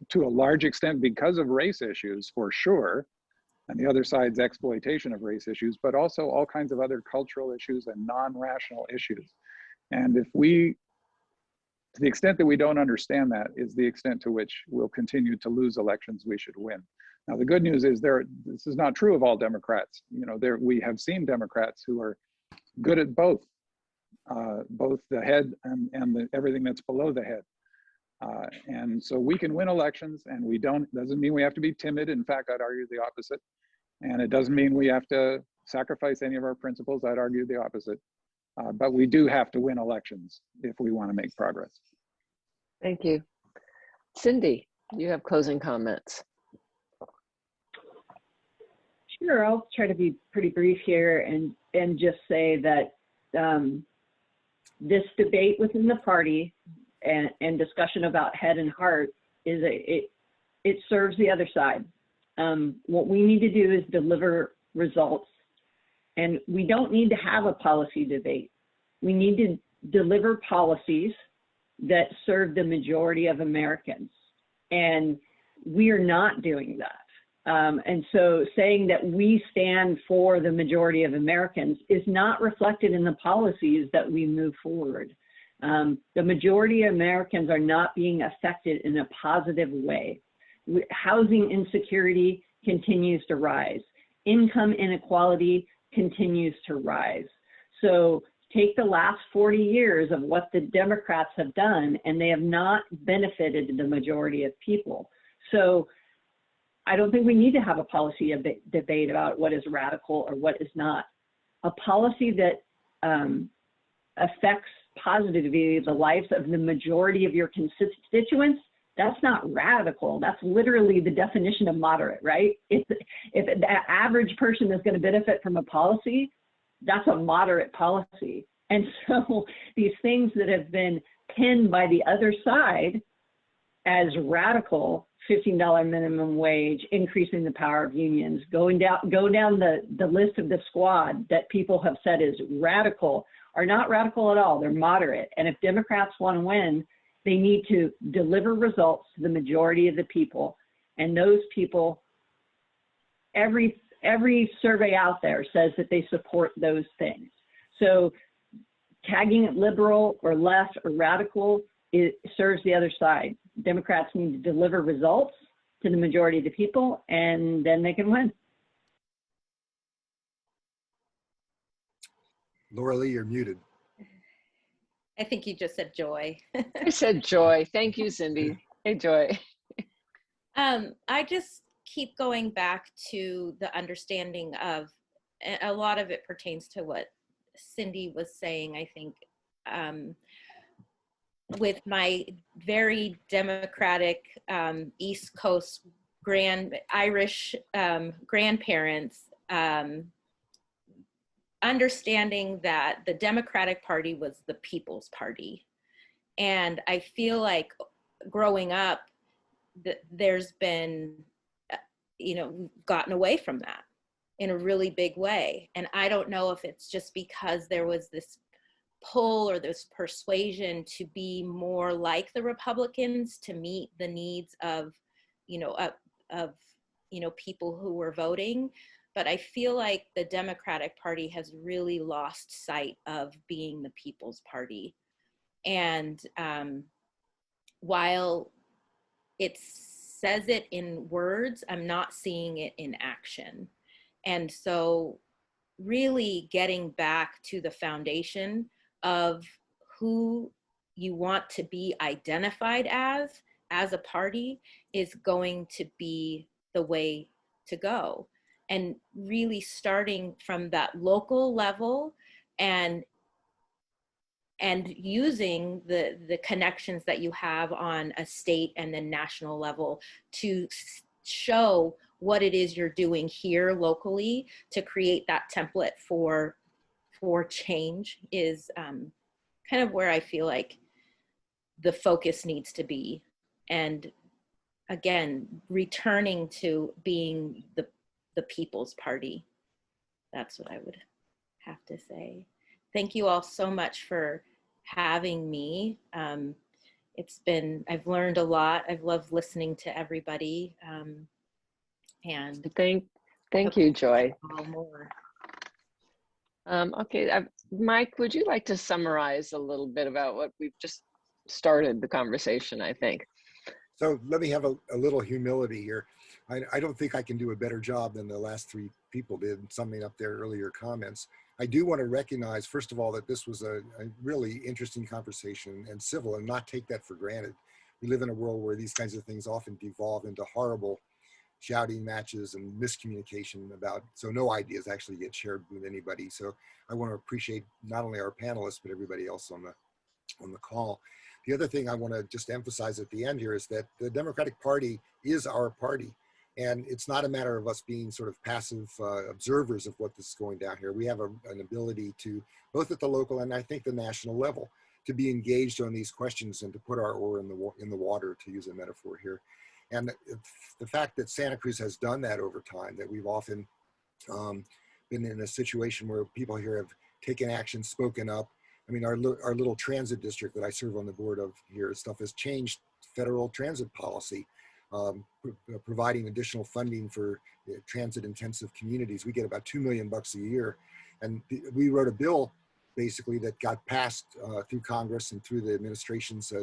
to a large extent because of race issues, for sure, and the other side's exploitation of race issues, but also all kinds of other cultural issues and non-rational issues. And if we, to the extent that we don't understand that, is the extent to which we'll continue to lose elections we should win. Now, the good news is this is not true of all Democrats. You know, we have seen Democrats who are good at both the head and everything that's below the head. And so we can win elections, and doesn't mean we have to be timid. In fact, I'd argue the opposite. And it doesn't mean we have to sacrifice any of our principles. I'd argue the opposite. But we do have to win elections if we want to make progress. Thank you. Cindy, you have closing comments. Sure, I'll try to be pretty brief here and just say that this debate within the party and discussion about head and heart it serves the other side. What we need to do is deliver results, and we don't need to have a policy debate. We need to deliver policies that serve the majority of Americans, and we are not doing that. And so saying that we stand for the majority of Americans is not reflected in the policies that we move forward. The majority of Americans are not being affected in a positive way. Housing insecurity continues to rise. Income inequality continues to rise. So take the last 40 years of what the Democrats have done, and they have not benefited the majority of people. So I don't think we need to have a policy debate about what is radical or what is not. A policy that affects positively the lives of the majority of your constituents, that's not radical. That's literally the definition of moderate, right? If the average person is going to benefit from a policy, that's a moderate policy. And so these things that have been pinned by the other side as radical, $15 minimum wage, increasing the power of unions, go down the list of the squad that people have said is radical, are not radical at all. They're moderate. And if Democrats want to win, they need to deliver results to the majority of the people. And those people, every survey out there says that they support those things. So tagging it liberal or left or radical, it serves the other side. Democrats need to deliver results to the majority of the people, and then they can win. Laura Lee, you're muted. I think you just said joy. I said joy. Thank you, Cindy. Hey, Joy. I just keep going back to the understanding of, a lot of it pertains to what Cindy was saying, I think, with my very democratic East Coast Irish grandparents, understanding that the Democratic Party was the People's Party. And I feel like growing up, there's been, gotten away from that in a really big way. And I don't know if it's just because there was this pull or this persuasion to be more like the Republicans, to meet the needs of people who were voting. But I feel like the Democratic Party has really lost sight of being the People's Party. And while it says it in words, I'm not seeing it in action. And so really getting back to the foundation of who you want to be identified as a party, is going to be the way to go. And really starting from that local level and using the connections that you have on a state and then national level to show what it is you're doing here locally to create that template for change is kind of where I feel like the focus needs to be. And again, returning to being the people's party. That's what I would have to say. Thank you all so much for having me. I've learned a lot. I've loved listening to everybody. And thank you, Joy. More. Okay, Mike, would you like to summarize a little bit about what we've just started the conversation, I think? So let me have a little humility here. I don't think I can do a better job than the last three people did summing up their earlier comments. I do want to recognize, first of all, that this was a really interesting conversation and civil, and not take that for granted. We live in a world where these kinds of things often devolve into horrible shouting matches and miscommunication about, so no ideas actually get shared with anybody. So I want to appreciate not only our panelists, but everybody else on the call. The other thing I want to just emphasize at the end here is that the Democratic Party is our party. And it's not a matter of us being sort of passive observers of what is going down here. We have an ability to, both at the local and I think the national level, to be engaged on these questions and to put our oar in the water, to use a metaphor here. And the fact that Santa Cruz has done that over time, that we've often been in a situation where people here have taken action, spoken up. I mean, our little transit district that I serve on the board of here, stuff has changed federal transit policy, providing additional funding for transit intensive communities. We get about $2 million a year. And we wrote a bill basically that got passed through Congress and through the administration's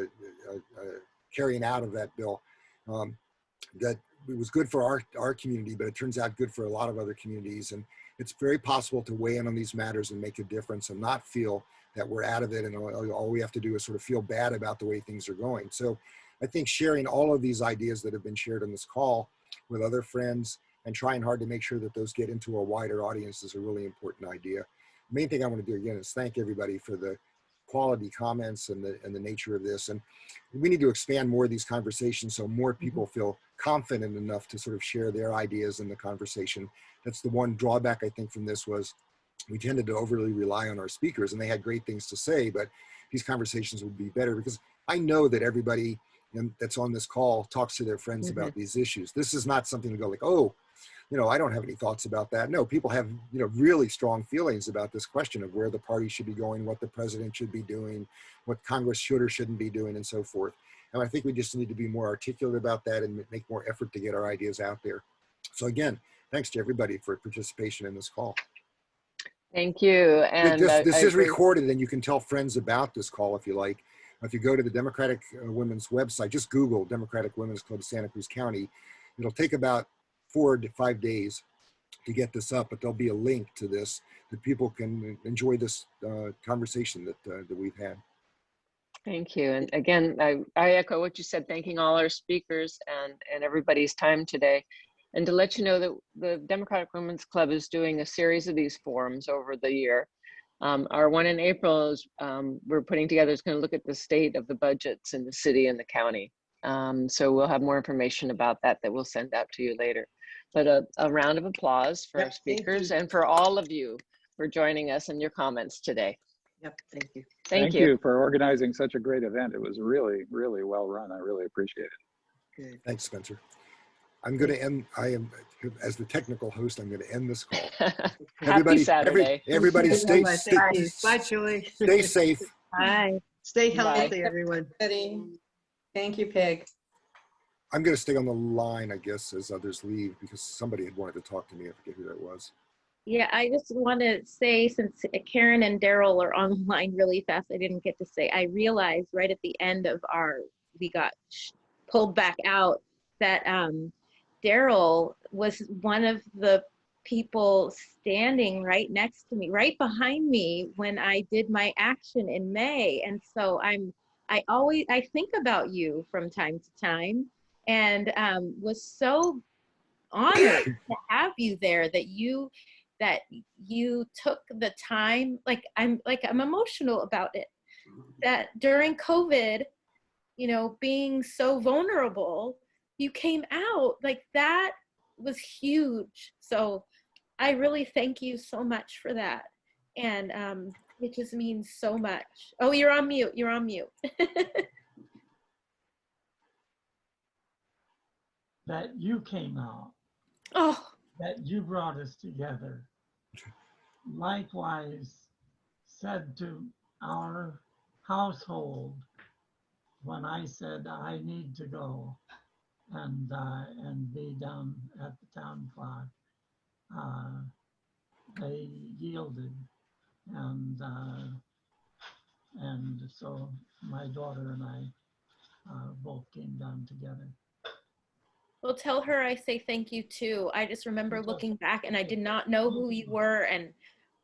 carrying out of that bill. That it was good for our community, but it turns out good for a lot of other communities. And it's very possible to weigh in on these matters and make a difference and not feel that we're out of it and all we have to do is sort of feel bad about the way things are going. So I think sharing all of these ideas that have been shared on this call with other friends and trying hard to make sure that those get into a wider audience is a really important idea. The main thing I want to do again is thank everybody for the quality comments and the nature of this. And we need to expand more of these conversations so more people feel confident enough to sort of share their ideas in the conversation. That's the one drawback I think from this was we tended to overly rely on our speakers and they had great things to say, but these conversations would be better because I know that everybody that's on this call talks to their friends about these issues. This is not something to go like, oh, I don't have any thoughts about that. No, people have, really strong feelings about this question of where the party should be going, what the president should be doing, what Congress should or shouldn't be doing, and so forth. And I think we just need to be more articulate about that and make more effort to get our ideas out there. So again, thanks to everybody for participation in this call. Thank you. And this is recorded and you can tell friends about this call if you like. If you go to the Democratic Women's website, just Google Democratic Women's Club Santa Cruz County. It'll take about 4 to 5 days to get this up, but there'll be a link to this that people can enjoy this conversation that we've had. Thank you. And again, I echo what you said, thanking all our speakers and everybody's time today. And to let you know that the Democratic Women's Club is doing a series of these forums over the year. Our one in April is we're putting together is going to look at the state of the budgets in the city and the county. So we'll have more information about that we'll send out to you later. But a round of applause for our speakers and for all of you for joining us and your comments today. Yep, thank you. Thank you for organizing such a great event. It was really, really well run. I really appreciate it. Good. Thanks, Spencer. I'm going to end, as the technical host, I'm going to end this call. Happy Saturday. Everybody stay safe. Bye, Julie. Stay safe. Bye. Stay healthy, Bye. everyone. Thank you, Peg. I'm going to stay on the line, I guess, as others leave, because somebody had wanted to talk to me. I forget who that was. Yeah, I just want to say, since Karen and Daryl are on the line really fast, I didn't get to say, I realized right at the end of we got pulled back out, that Daryl was one of the people standing right next to me, right behind me when I did my action in May. And so I think about you from time to time, and was so honored to have you there, that you took the time. Like I'm emotional about it, that during COVID, you know, being so vulnerable, you came out. Like that was huge. So I really thank you so much for that. And it just means so much. Oh, you're on mute. You're on mute. That you came out, Oh, that you brought us together. Likewise, said to our household when I said I need to go and be down at the town clock, they yielded, and so my daughter and I both came down together. well, tell her I say thank you too. I just remember looking back and I did not know who you were, and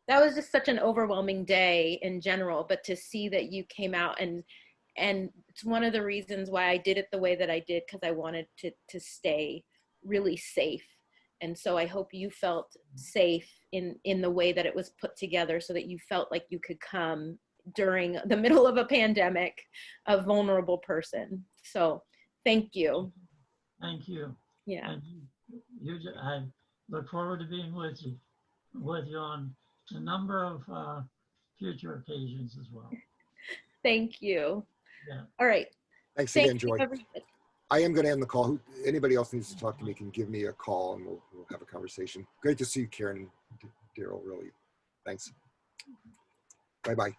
that was just such an overwhelming day in general. But to see that you came out, and it's one of the reasons why I did it the way that I did, because I wanted to stay really safe. And so I hope you felt safe in the way that it was put together, so that you felt like you could come during the middle of a pandemic, a vulnerable person. So thank you. Thank you. Yeah. And I look forward to being with you on a number of future occasions as well. Thank you. Yeah. All right. Thanks again, Joy. Everybody. I am going to end the call. Anybody else needs to talk to me can give me a call and we'll have a conversation. Great to see you, Karen and Daryl, really. Thanks. Bye-bye.